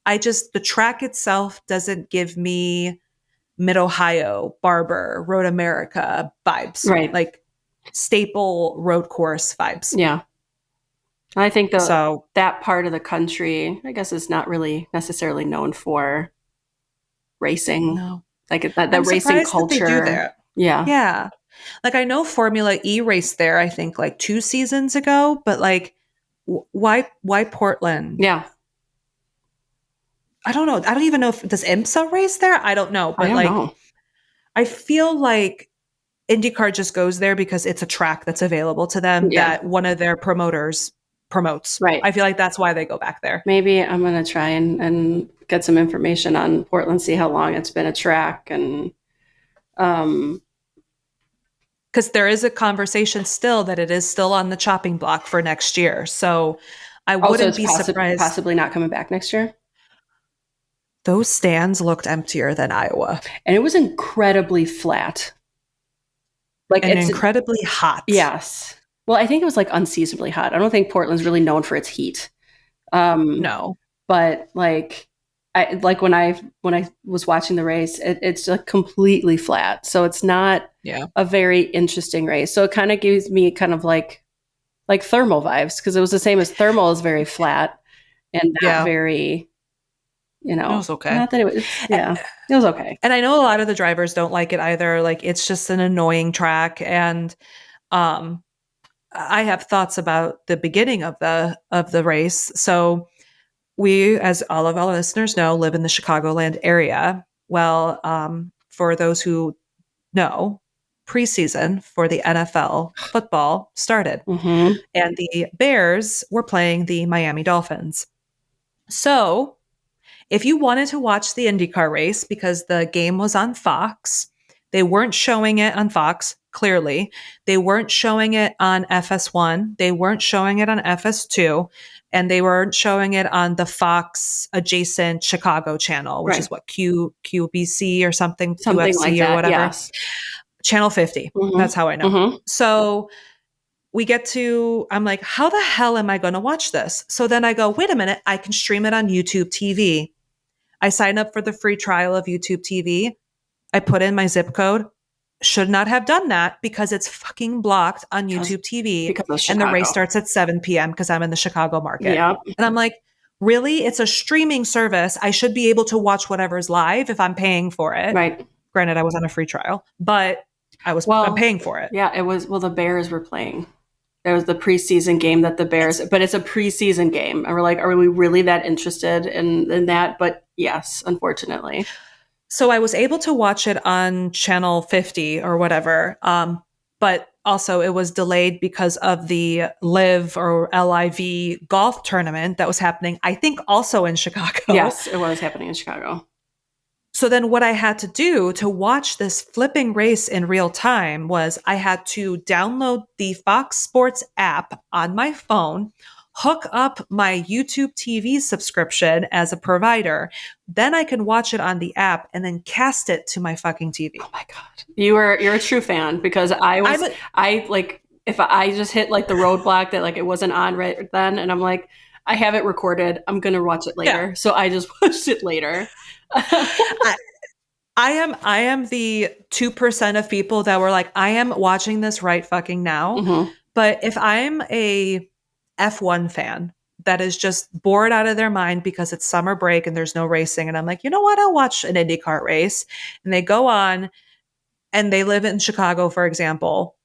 the track itself doesn't give me Mid Ohio, Barber, Road America vibes, Right. like staple road course vibes. Yeah. I think So that part of the country, I guess, is not really necessarily known for racing, no, like that I'm racing surprised that they do culture. that. Yeah. Yeah. Like I know Formula E raced there, I think like 2 seasons ago, but like why Portland? Yeah. I don't know. I don't even know if does IMSA race there? I don't know, I but don't like know. I feel like IndyCar just goes there because it's a track that's available to them Yeah. that one of their promoters promotes. Right. I feel like that's why they go back there. Maybe I'm going to try and get some information on Portland, see how long it's been a track. And um, Because there is a conversation still that it is still on the chopping block for next year. So I also, wouldn't it's be surprised. possibly not coming back next year. Those stands looked emptier than Iowa And it was incredibly flat. Like and it's, incredibly hot. yes. Well, I think it was like unseasonably hot. I don't think Portland's really known for its heat. Um, No. but like when I was watching the race, it's like completely flat. So it's not Yeah. a very interesting race. So it kind of gives me kind of like thermal vibes because it was the same as thermal is very flat and not Yeah. very, It was okay. not that it was, yeah, it was okay. And I know a lot of the drivers don't like it either. Like it's just an annoying track. And um I have thoughts about the beginning of the race. So we, as all of our listeners know, live in the Chicagoland area. Well, for those who know, preseason for the NFL football started, Mm-hmm. and the Bears were playing the Miami Dolphins. So if you wanted to watch the IndyCar race because the game was on Fox, they weren't showing it on Fox, clearly. They weren't showing it on FS1. They weren't showing it on FS2. And they weren't showing it on the Fox adjacent Chicago channel, which Right. is what, QBC or something, Something like QFC or that. whatever. Yes. Channel 50. Mm-hmm. That's how I know. Mm-hmm. So we get to, I'm like, how the hell am I going to watch this? So then I go, wait a minute, I can stream it on YouTube TV. I sign up for the free trial of YouTube TV. I put in my zip code. Should not have done that because it's fucking blocked on YouTube TV. Because of And the race Chicago. starts at 7 p.m. because I'm in the Chicago market. Yeah. And I'm like, really? It's a streaming service. I should be able to watch whatever's live if I'm paying for it. Right. Granted, I was on a free trial, but I'm paying for it. Yeah, it was, well, the Bears were playing. There was the preseason game that the Bears, but it's a preseason game. And we're like, are we really that interested in that? But yes, unfortunately. So I was able to watch it on channel 50 or whatever. But also it was delayed because of the Live or LIV golf tournament that was happening, I think also in Chicago. Yes, it was happening in Chicago. So then what I had to do to watch this flipping race in real time was I had to download the Fox Sports app on my phone, hook up my YouTube TV subscription as a provider. Then I can watch it on the app and then cast it to my fucking TV. Oh my God. You're a true fan because I like, if I just hit like the roadblock that like it wasn't on right then, and I'm like, I have it recorded. I'm going to watch it later. Yeah. So I just watched it later. I am the 2% of people that were like, I am watching this right fucking now. Mm-hmm. But if I'm a F1 fan that is just bored out of their mind because it's summer break and there's no racing, and I'm like, you know what? I'll watch an IndyCar race. And they go on and they live in Chicago, for example.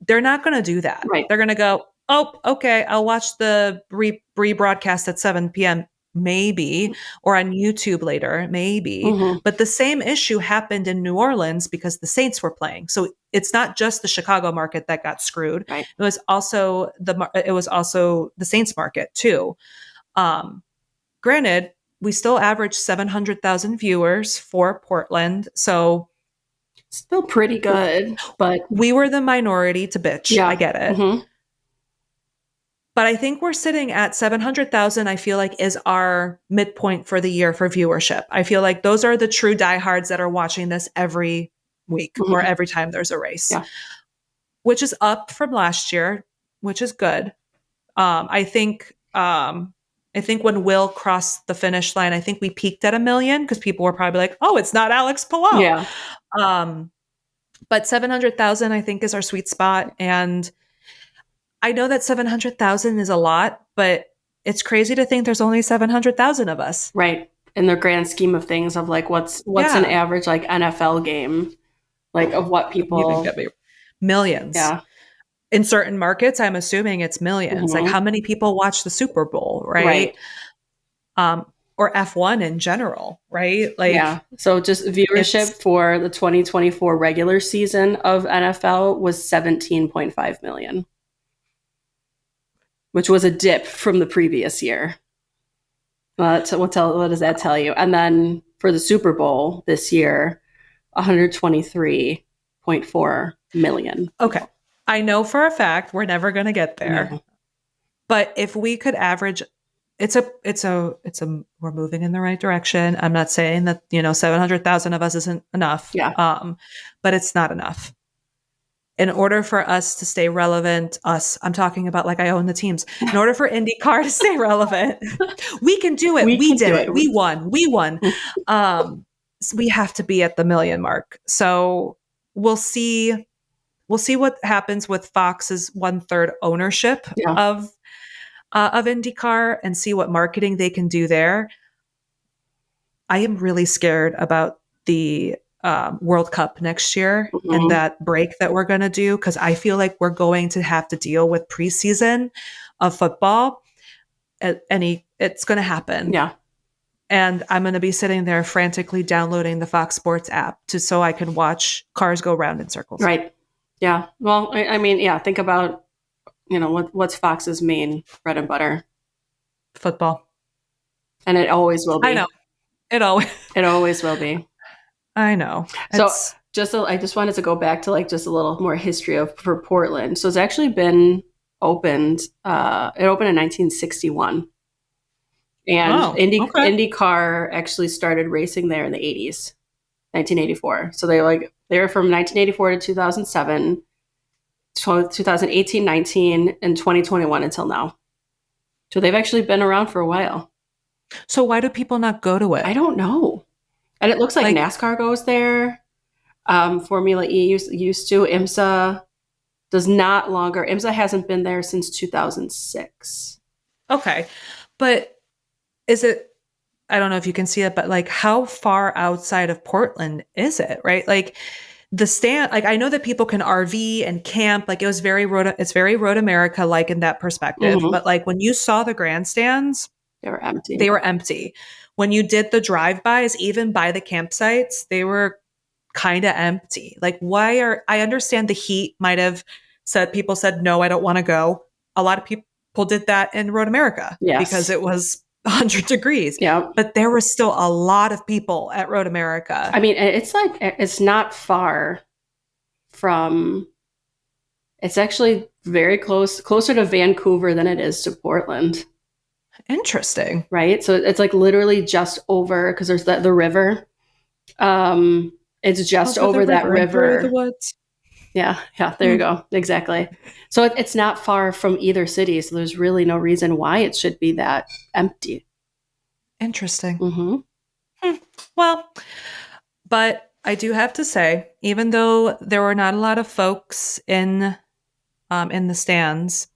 They're not going to do that. Right. They're going to go, oh, okay, I'll watch the rebroadcast at 7 p.m. maybe, or on YouTube later, maybe. Mm-hmm. But the same issue happened in New Orleans because the Saints were playing. So it's not just the Chicago market that got screwed. Right. It was also the Saints market too. Granted, we still average 700,000 viewers for Portland. So Still pretty good, but we were the minority to bitch. yeah. I get it. Mm-hmm. But I think we're sitting at 700,000, I feel like is our midpoint for the year for viewership. I feel like those are the true diehards that are watching this every week Mm-hmm. or every time there's a race, Yeah. which is up from last year, which is good. I think I think when Will crossed the finish line, I think we peaked at 1 million because people were probably like, "Oh, it's not Alex Palou." Yeah. Um, but 700,000, I think, is our sweet spot. And I know that 700,000 is a lot, but it's crazy to think there's only 700,000 of us. Right. In the grand scheme of things of like what's an Yeah. average like NFL game, like of what You can people, get me millions. yeah. In certain markets, I'm assuming it's millions. Like, Hmm. how many people watch the Super Bowl, right? Right. Or F1 in general, right? Yeah. Like, So just viewership it's for the 2024 regular season of NFL was 17.5 million, which was a dip from the previous year. What does that tell you? And then for the Super Bowl this year, 123.4 million okay. people. I know for a fact we're never going to get there. No. But if we could average, we're moving in the right direction. I'm not saying that, 700,000 of us isn't enough. Yeah. But it's not enough. In order for us to stay relevant, I'm talking about like I own the teams. In order for IndyCar to stay relevant, we can do it. We We can did do it. it. We won. So we have to be at the 1 million mark. So we'll see. We'll see what happens with Fox's 1/3 ownership Yeah. of IndyCar and see what marketing they can do there. I am really scared about the World Cup next year and Mhm. that break that we're going to do because I feel like we're going to have to deal with preseason of football. It's going to happen. Yeah. And I'm going to be sitting there frantically downloading the Fox Sports app so I can watch cars go round in circles. Right. Yeah. Well, I mean, yeah, think about, what's Fox's main bread and butter. Football. And it always will be. I know. It always will be. I know. So I just wanted to go back to like just a little more history for Portland. So it's actually been opened. It opened in 1961, and okay. IndyCar actually started racing there in the 80s, 1984. So they were from 1984 to 2007, 2018, 19, and 2021 until now. So they've actually been around for a while. So why do people not go to it? I don't know. And it looks like NASCAR goes there. Formula E used to. IMSA IMSA hasn't been there since 2006. Okay. But is it, I don't know if you can see it, but like how far outside of Portland is it, right? Like the stand, like I know that people can RV and camp, like it's very Road America like in that perspective. Mhm. But like when you saw the grandstands, They were empty. They were empty. When you did the drive-bys, even by the campsites, they were kind of empty. Like I understand the heat might have people said, no, I don't want to go. A lot of people did that in Road America because it was 100 degrees. Yeah. But there were still a lot of people at Road America. I mean, it's not far from, it's actually very closer to Vancouver than it is to Portland. Interesting. Right? So it's like literally just over, because there's the river. It's just over that river. The woods. Yeah, there you go. Exactly. So it's not far from either city, so there's really no reason why it should be that empty. Interesting. Mm-hmm. Well, but I do have to say, even though there were not a lot of folks in the stands,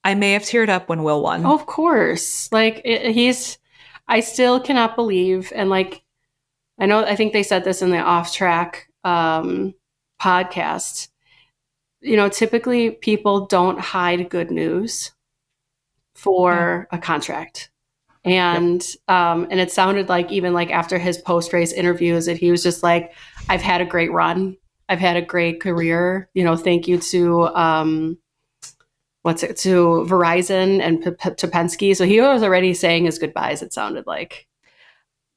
I may have teared up when Will won. Oh, of course. Like I still cannot believe, and like I think they said this in the Off Track podcast. Typically people don't hide good news for a contract. And and it sounded like even like after his post-race interviews that he was just like, I've had a great run. I've had a great career. Thank you to to Verizon and to Penske. So he was already saying his goodbyes, it sounded like.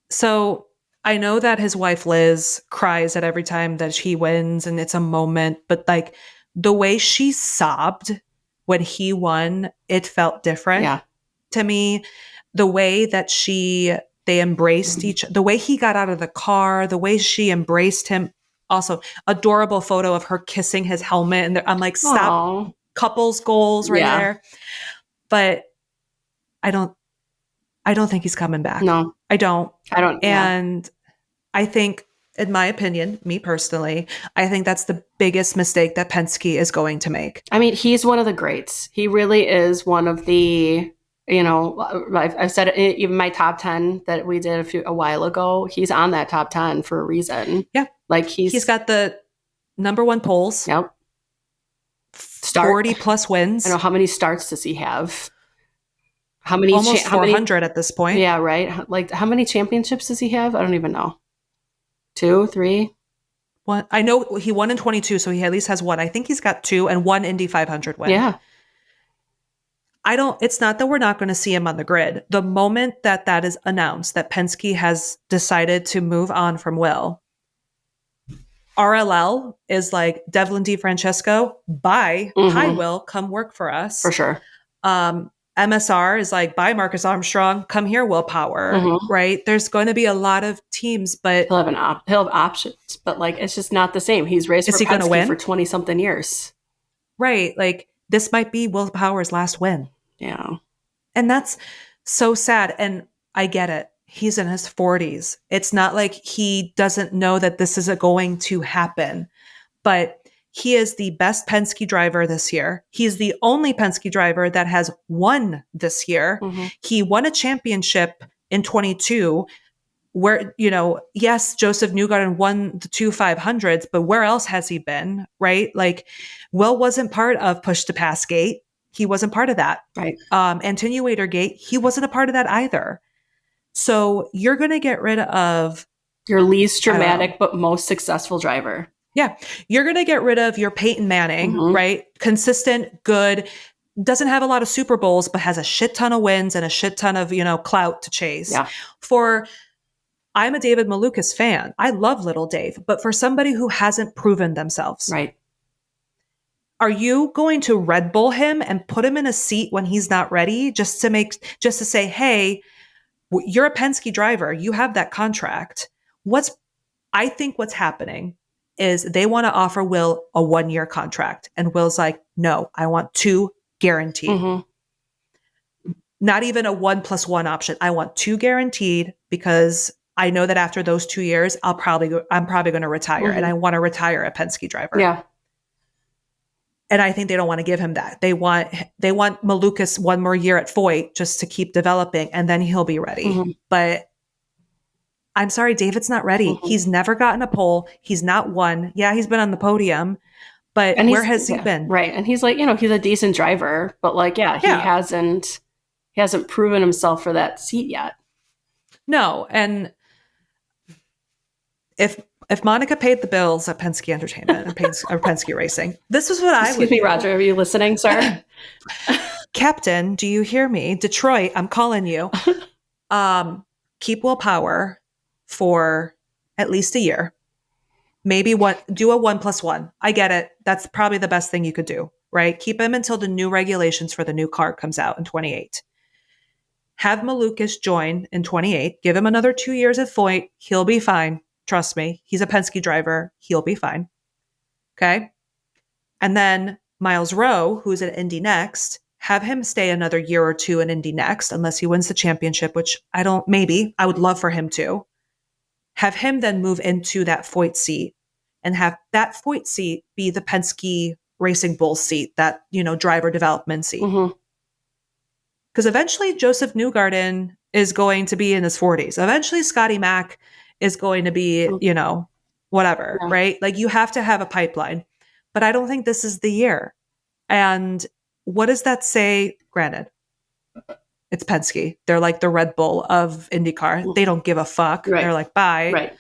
So I know that his wife Liz cries at every time that he wins and it's a moment, but like the way she sobbed when he won, it felt different to me. The way that they embraced the way he got out of the car, the way she embraced him. Also, adorable photo of her kissing his helmet. And I'm like, stop. Aww. Couples goals right there. But I don't think he's coming back. No, I don't. I don't. Yeah. And I think, in my opinion, me personally, I think that's the biggest mistake that Penske is going to make. I mean, he's one of the greats. He really is one of the, I've said it, even my top 10 that we did a while ago, he's on that top 10 for a reason. Yeah. Like he's got the number one poles. Yep. 40 plus wins. I know. How many starts does he have? How many? Almost 400 at this point. Yeah, right. Like, how many championships does he have? I don't even know. 2, 3? One. I know he won in 22, so he at least has one. I think he's got 2 and 1 Indy 500 win. Yeah. It's not that we're not going to see him on the grid. The moment that is announced, that Penske has decided to move on from Will, RLL is like, Devlin DeFrancesco, bye. Hi, Will, come work for us. For sure. MSR is like, bye, Marcus Armstrong, come here, Will Power, right? There's going to be a lot of teams, but he'll have options, but like, it's just not the same. He's raced for Penske for 20 something years. Right. Like, this might be Will Power's last win. Yeah. And that's so sad. And I get it. He's in his 40s. It's not like he doesn't know that this is going to happen, but he is the best Penske driver this year. He's the only Penske driver that has won this year. He won a championship in 22 where, yes, Joseph Newgarden won the 2 500s, but where else has he been, right? Like, Will wasn't part of Push to Pass Gate. He wasn't part of that. Right. Attenuator Gate, he wasn't a part of that either. So you're going to get rid of your least dramatic but most successful driver. Yeah. You're going to get rid of your Peyton Manning, right? Consistent, good, doesn't have a lot of Super Bowls, but has a shit ton of wins and a shit ton of, clout to chase. Yeah. I'm a David Malukas fan. I love Little Dave, but for somebody who hasn't proven themselves. Right. Are you going to Red Bull him and put him in a seat when he's not ready just to say, hey, you're a Penske driver. You have that contract. I think what's happening is they want to offer Will a 1-year contract. And Will's like, no, I want 2 guaranteed. Not even a 1+1 option. I want 2 guaranteed because I know that after those 2 years, I'm probably going to retire and I want to retire a Penske driver. Yeah. And I think they don't want to give him that. They want Malukas 1 more year at Foyt just to keep developing, and then he'll be ready. But I'm sorry, David's not ready. He's never gotten a pole. He's not won. Yeah, he's been on the podium, but where has he been? Right. And he's like, he's a decent driver, but like, he hasn't proven himself for that seat yet. No. And if Monica paid the bills at Penske Entertainment or Penske Racing, this is what I would do. Excuse me, Roger, are you listening, sir? Captain, do you hear me? Detroit, I'm calling you. Keep Will Power for at least a year. Maybe do a 1+1. I get it. That's probably the best thing you could do, right? Keep him until the new regulations for the new car comes out in 28. Have Malukas join in 28. Give him another 2 years at Foyt. He'll be fine. Trust me. He's a Penske driver. He'll be fine. Okay. And then Miles Rowe, who's at Indy next, have him stay another year or 2 in Indy next, unless he wins the championship, which I would love for him to. Have him then move into that Foyt seat and have that Foyt seat be the Penske Racing Bulls seat, that, driver development seat. Because eventually Joseph Newgarden is going to be in his 40s. Eventually Scotty Mack is going to be, whatever, right? Like, you have to have a pipeline. But I don't think this is the year. And what does that say? Granted, it's Penske. They're like the Red Bull of IndyCar. They don't give a fuck. Right. They're like, bye. Right.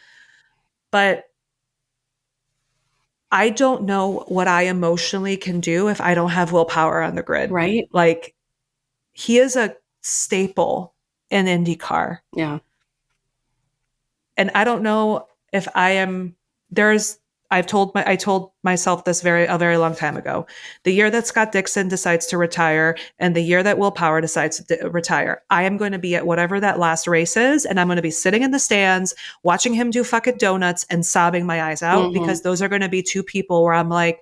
But I don't know what I emotionally can do if I don't have Will Power on the grid. Right. Like, he is a staple in IndyCar. Yeah. And I don't know if I told myself this a very long time ago. The year that Scott Dixon decides to retire and the year that Will Power decides to retire, I am going to be at whatever that last race is, and I'm going to be sitting in the stands watching him do fucking donuts and sobbing my eyes out, because those are going to be 2 people where I'm like,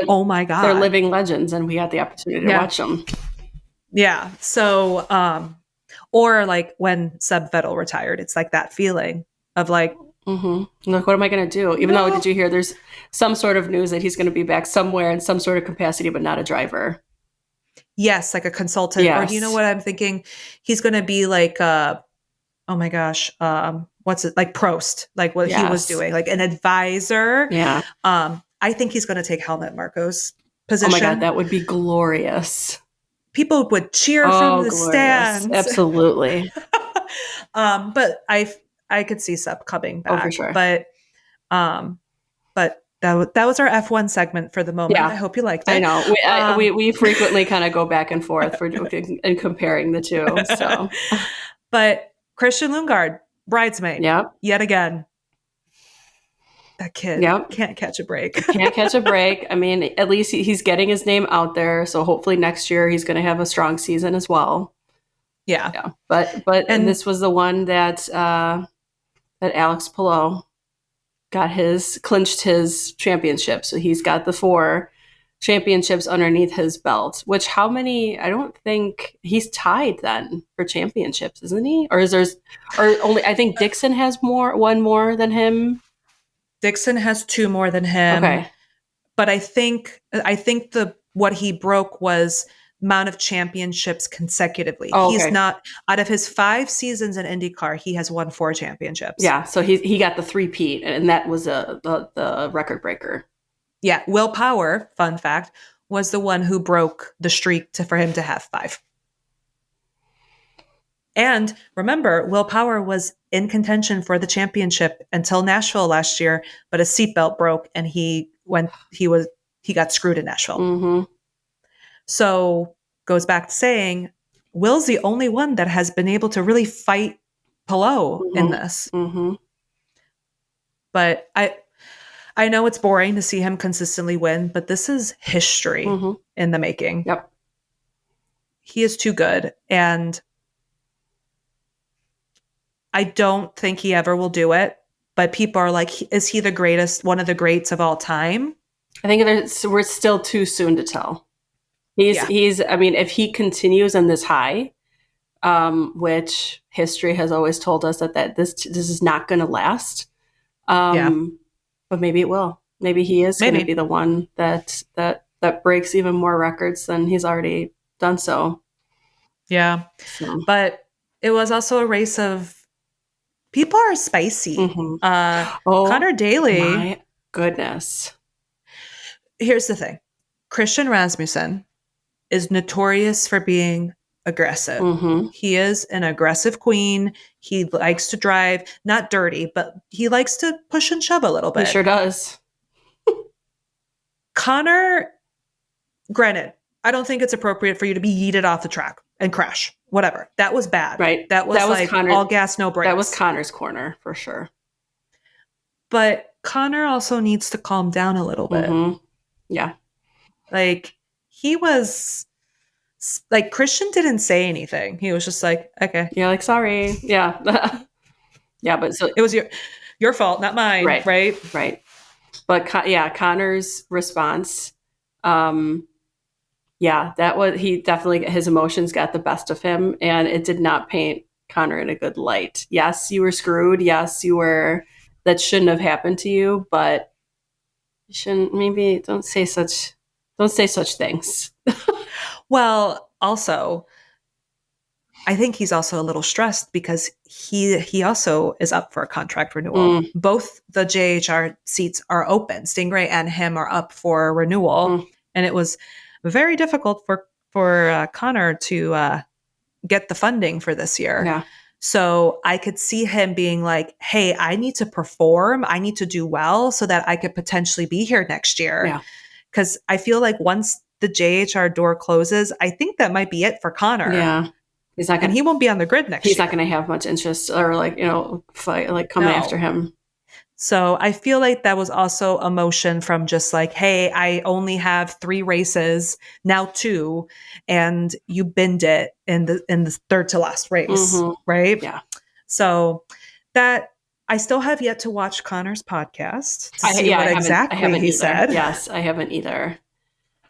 oh my God. They're living legends, and we had the opportunity to watch them. Yeah. So, or like when Seb Vettel retired, it's like that feeling of like, Like, what am I going to do? Even though, did no, you hear there's some sort of news that he's going to be back somewhere in some sort of capacity, but not a driver? yes, like a consultant, or do you know Yes. what I'm thinking? He's going to be like, oh my gosh, what's it like Prost, like what he was Yes. doing, like an advisor. Yeah. I think he's going to take Helmut Marco's Oh my God, position. that would be glorious. People would cheer from Oh, the glorious. stands. Absolutely. But I could see Sep coming Oh, for back, sure. um, but that was our F1 segment for the moment. I Yeah. hope you liked I it. know. We frequently kind of go back and forth for and comparing the two. So, But Christian Lundgaard, bridesmaid, yep. yet again. That kid Yep. can't catch a break. Can't catch a break. I mean, at least he's getting his name out there. So hopefully next year he's going to have a strong season as well. Yeah. Yeah. But And this was the one that that Alex Palou clinched his championship. So he's got the 4 championships underneath his belt, which how many, I don't think he's tied then for championships, isn't he? Or only, I think Dixon has one more than him. Dixon has 2 more than him, Okay. but I think the what he broke was amount of championships consecutively. Oh, He's okay. not out of his 5 seasons in IndyCar, he has won 4 championships. Yeah. So he got the 3-peat, and that was the record breaker. Yeah, Will Power, fun fact, was the one who broke the streak for him to have 5. And remember, Will Power was in contention for the championship until Nashville last year, but a seatbelt broke and he got screwed in Nashville. Mm-hmm. So goes back to saying Will's the only one that has been able to really fight Palou in Mm-hmm. this. Mm-hmm. But I know it's boring to see him consistently win, but this is history Mm-hmm. in the making. Yep. He is too good, and I don't think he ever will do it. But people are like, is he the greatest, one of the greats of all time? I think we're still too soon to tell. Yeah. I mean, if he continues on this high, which history has always told us that this is not going to last. Yeah. But maybe it will. Maybe he is going to be Maybe. the one that breaks even more records than he's already done so. Yeah. So, But it was also a race of people are spicy. mm-hmm. Oh Connor Daly. my goodness. Here's the thing. Christian Rasmussen is notorious for being aggressive. Mm-hmm. He is an aggressive queen. He likes to drive, not dirty, but he likes to push and shove a little He bit. sure does. Connor, granted, I don't think it's appropriate for you to be yeeted off the track and crash. Whatever. That was bad. Right. That was like Connor. all gas, no brakes. That was Connor's corner for sure. But Connor also needs to calm down a little bit. Mm-hmm. Yeah. Like he was like Christian didn't say anything. He was just like, okay. Yeah, like sorry. Yeah. Yeah, but so it was your fault, not mine, right. Right. But Connor's response, yeah, that was he definitely his emotions got the best of him, and it did not paint Connor in a good light. Yes, you were screwed. Yes, you were. That shouldn't have happened to you, but you shouldn't. Maybe don't say such things. Well, also, I think he's also a little stressed because he also is up for a contract renewal. Both the JHR seats are open. Stingray and him are up for renewal, and it was very difficult for Connor to get the funding for this year. Yeah. So I could see him being like, "Hey, I need to perform. I need to do well so that I could potentially be here next year." Yeah. Because I feel like once the JHR door closes, I think that might be it for Connor. Yeah. And he won't be on the grid next year. He's not going to have much interest or fight, coming after him. So I feel like that was also emotion from just like, hey, I only have 3 races, now 2, and you binned it in the third to last race, right? Yeah. So that I still have yet to watch Connor's podcast to see what exactly he said. Yes, I haven't either.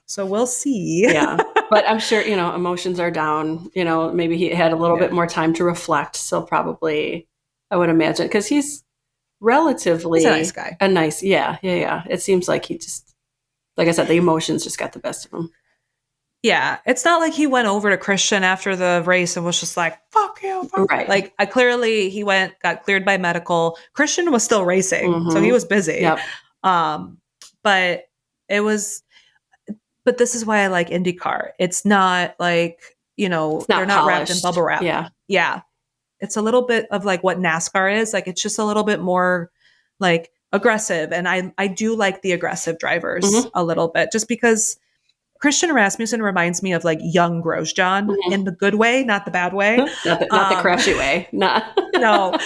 So we'll see. Yeah. But I'm sure, emotions are down. Maybe he had a little Yeah. bit more time to reflect. So probably, I would imagine, because he's He's a nice relatively guy. a nice, yeah, yeah, yeah. It seems like he just, like I said, the emotions just got the best of him. Yeah, it's not like he went over to Christian after the race and was just like, "Fuck you, fuck you." Right. Like, I clearly he got cleared by medical. Christian was still racing, so he Mm-hmm. was busy. Yep. Um, but it was but this is why I like IndyCar. It's not like, It's they're not not wrapped in polished. bubble wrap. Yeah. Yeah. It's a little bit of like what NASCAR is. Like it's just a little bit more like aggressive. And I do like the aggressive drivers Mm-hmm. a little bit just because Christian Rasmussen reminds me of like young Grosjean in Mm-hmm. the good way, not the bad way. Not the Um, crashy way. Not. no.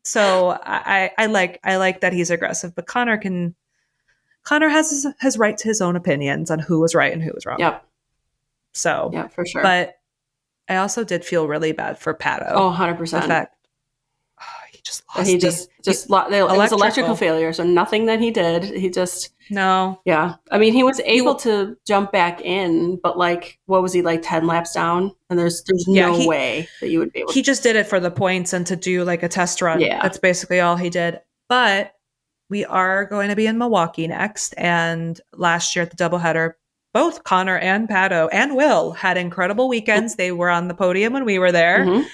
So I like that he's aggressive, but Connor has his right to his own opinions on who was right and who was wrong. Yep. So, Yep, for sure. but I also did feel really bad for Oh, Pato. The 100%. fact he just And he lost the it was electrical electrical. failure. So nothing that he did. He just, No, yeah. I mean, he was he able to jump back in, but like, what was he, like 10 laps down? And there's yeah no way that you would be able to. he just did it for the points and to do like a test run. Yeah. That's basically all he did. But we are going to be in Milwaukee next, and last year at the doubleheader, both Connor and Pato and Will had incredible weekends. They were on the podium when we were there. Mm-hmm.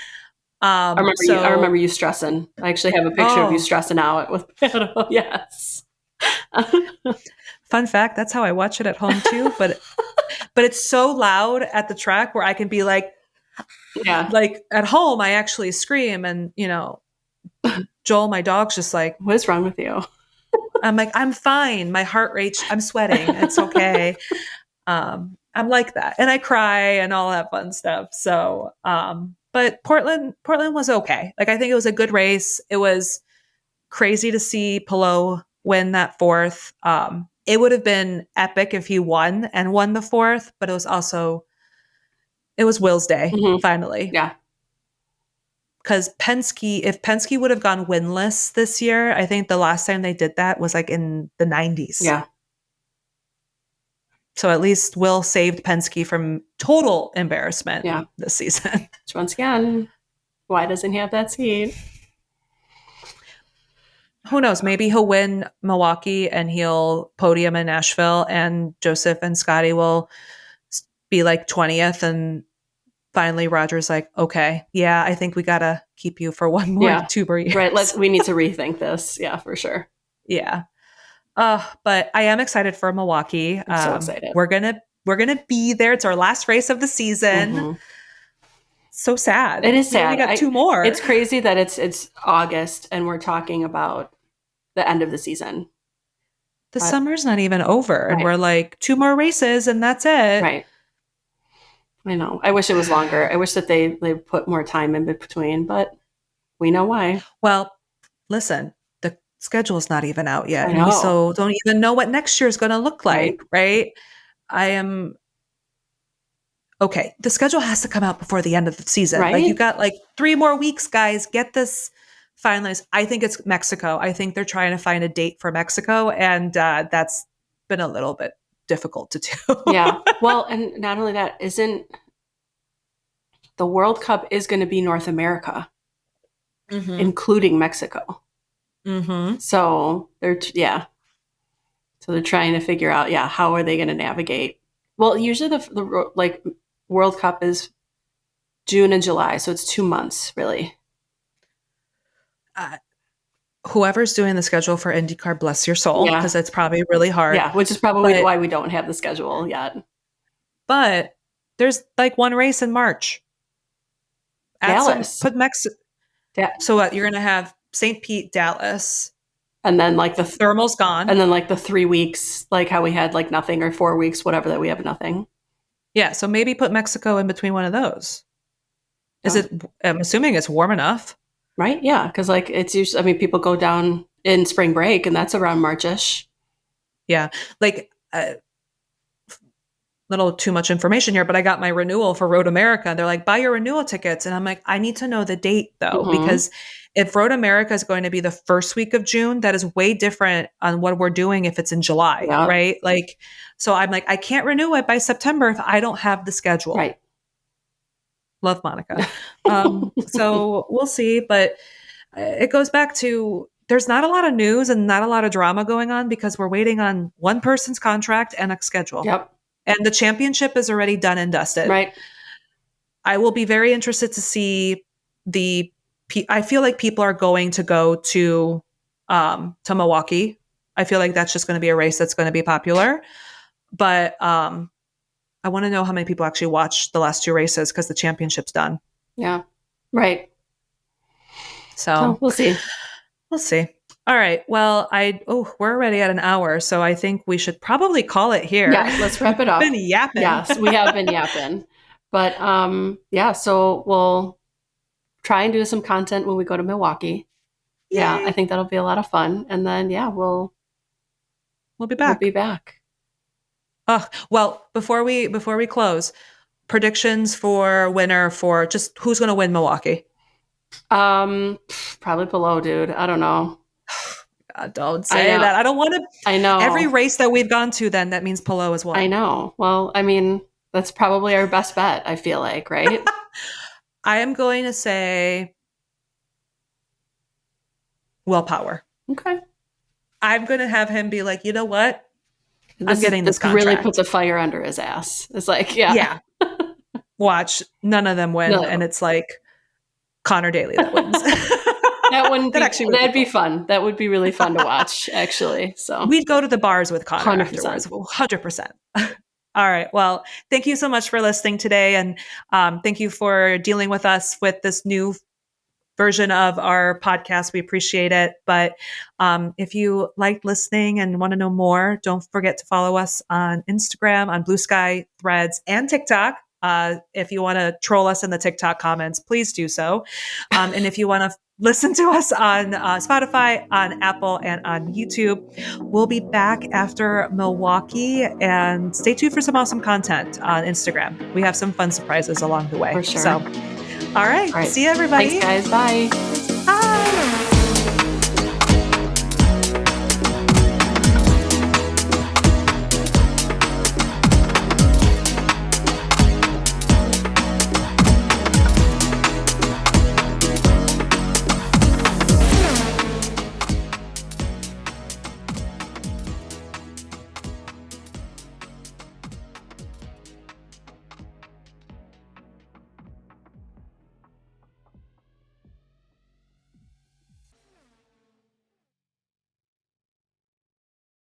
I remember So you stressing. I actually have a picture of you oh, stressing out with Pato. Yes. fun fact, that's how I watch it at home too. But it's so loud at the track where I can be Yeah. like at home, I actually scream and Joel, my dog's just like, What is wrong with you? I'm like, I'm fine. My heart rate, I'm sweating. It's okay. I'm like that. And I cry and all that fun stuff. So, but Portland was okay. Like, I think it was a good race. It was crazy to see Palou win that fourth. It would have been epic if he won and won the fourth, but it was Will's day, Mm-hmm. finally. Yeah. Because if Penske would have gone winless this year, I think the last time they did that was like in the 90s. Yeah. So at least Will saved Penske from total embarrassment Yeah. this season. Which once again, why doesn't he have that seat? Who knows? Maybe he'll win Milwaukee and he'll podium in Nashville, and Joseph and Scotty will be like 20th. And finally, Roger's like, okay, yeah, I think we got to keep you for Yeah. 2 more years. Right. We need to rethink this. Yeah, for sure. Yeah. But I am excited for Milwaukee. I'm so excited. We're gonna be there. It's our last race of the season. Mm-hmm. So sad. It is We only sad. got 2 more. It's crazy that it's August and we're talking about the end of the season. The summer's not even over, and Right. we're like 2 more races, and that's it. Right. I know. I wish it was longer. I wish that they put more time in between, but we know why. Well, listen, the schedule's not even out yet, I and we know. so don't even know what next year is going to look like, right? I am okay. The schedule has to come out before the end of the season. Right. Like you got like 3 more weeks, guys. Get this finalized. I think it's Mexico. I think they're trying to find a date for Mexico, and that's been a little bit difficult to do. Yeah. Well, and not only that, isn't the World Cup is going to be North America, including Mexico. Mm-hmm. So So they're trying to figure out, how are they going to navigate? Well, usually the like World Cup is June and July, so it's 2 months really. Whoever's doing the schedule for IndyCar, bless your soul, because it's probably really hard. Yeah, which is probably why we don't have the schedule yet. But there's like one race in March. Dallas. Put Mexico. So what? You're going to have St. Pete, Dallas. And then like the thermal's gone. And then like the 3 weeks, like how we had like nothing, or 4 weeks, whatever, that we have nothing. Yeah. So maybe put Mexico in between one of those. I'm assuming it's warm enough. Right. Yeah. Because like it's usually, I mean, people go down in spring break and that's around Marchish. Yeah. Like little too much information here, but I got my renewal for Road America. They're like, buy your renewal tickets. And I'm like, I need to know the date though, Mm-hmm. because if Road America is going to be the first week of June, that is way different on what we're doing if it's in July, Yeah. right? Like, so I'm like, I can't renew it by September if I don't have the schedule. Right. Love Monica. So we'll see, but it goes back to there's not a lot of news and not a lot of drama going on because we're waiting on one person's contract and a schedule. Yep. And the championship is already done and dusted. Right. I will be very interested to see the. I feel like people are going to go to Milwaukee. I feel like that's just going to be a race that's going to be popular. But I want to know how many people actually watch the last two races because the championship's done. Yeah. Right. So So we'll see. we'll see. All right. Well, we're already at an hour, so I think we should probably call it here. Yeah, let's wrap it up. Been yapping. Yes, we have been yapping. But yeah, so we'll try and do some content when we go to Milwaukee. Yay. Yeah, I think that'll be a lot of fun. And then yeah, we'll be back. We'll be back. Well, before we close, predictions for winner for just who's going to win Milwaukee? Probably Palou, dude. I don't know. God, don't say that. I don't want to. I know. Every race that we've gone to, then that means Palou has won. I know. Well, I mean, that's probably our best bet. I feel like, right? I am going to say willpower. Okay. I'm going to have him be like, you know what? I'm getting this contract. Really puts a fire under his ass. It's like, yeah. Watch, none of them win, and it's like Connor Daly that wins. That wouldn't be, that'd be fun. That would be really fun to watch, actually. So we'd go to the bars with Connor 100%. afterwards. 100%. All right. Well, thank you so much for listening today, and thank you for dealing with us with this new version of our podcast. We appreciate it. But if you like listening and want to know more, don't forget to follow us on Instagram, on BlueSky, Threads, and TikTok. If you want to troll us in the TikTok comments, please do so. And if you want to listen to us on Spotify, on Apple, and on YouTube, we'll be back after Milwaukee, and stay tuned for some awesome content on Instagram. We have some fun surprises along the way. For sure. So, all right. See you, everybody. Thanks, guys. Bye. Bye.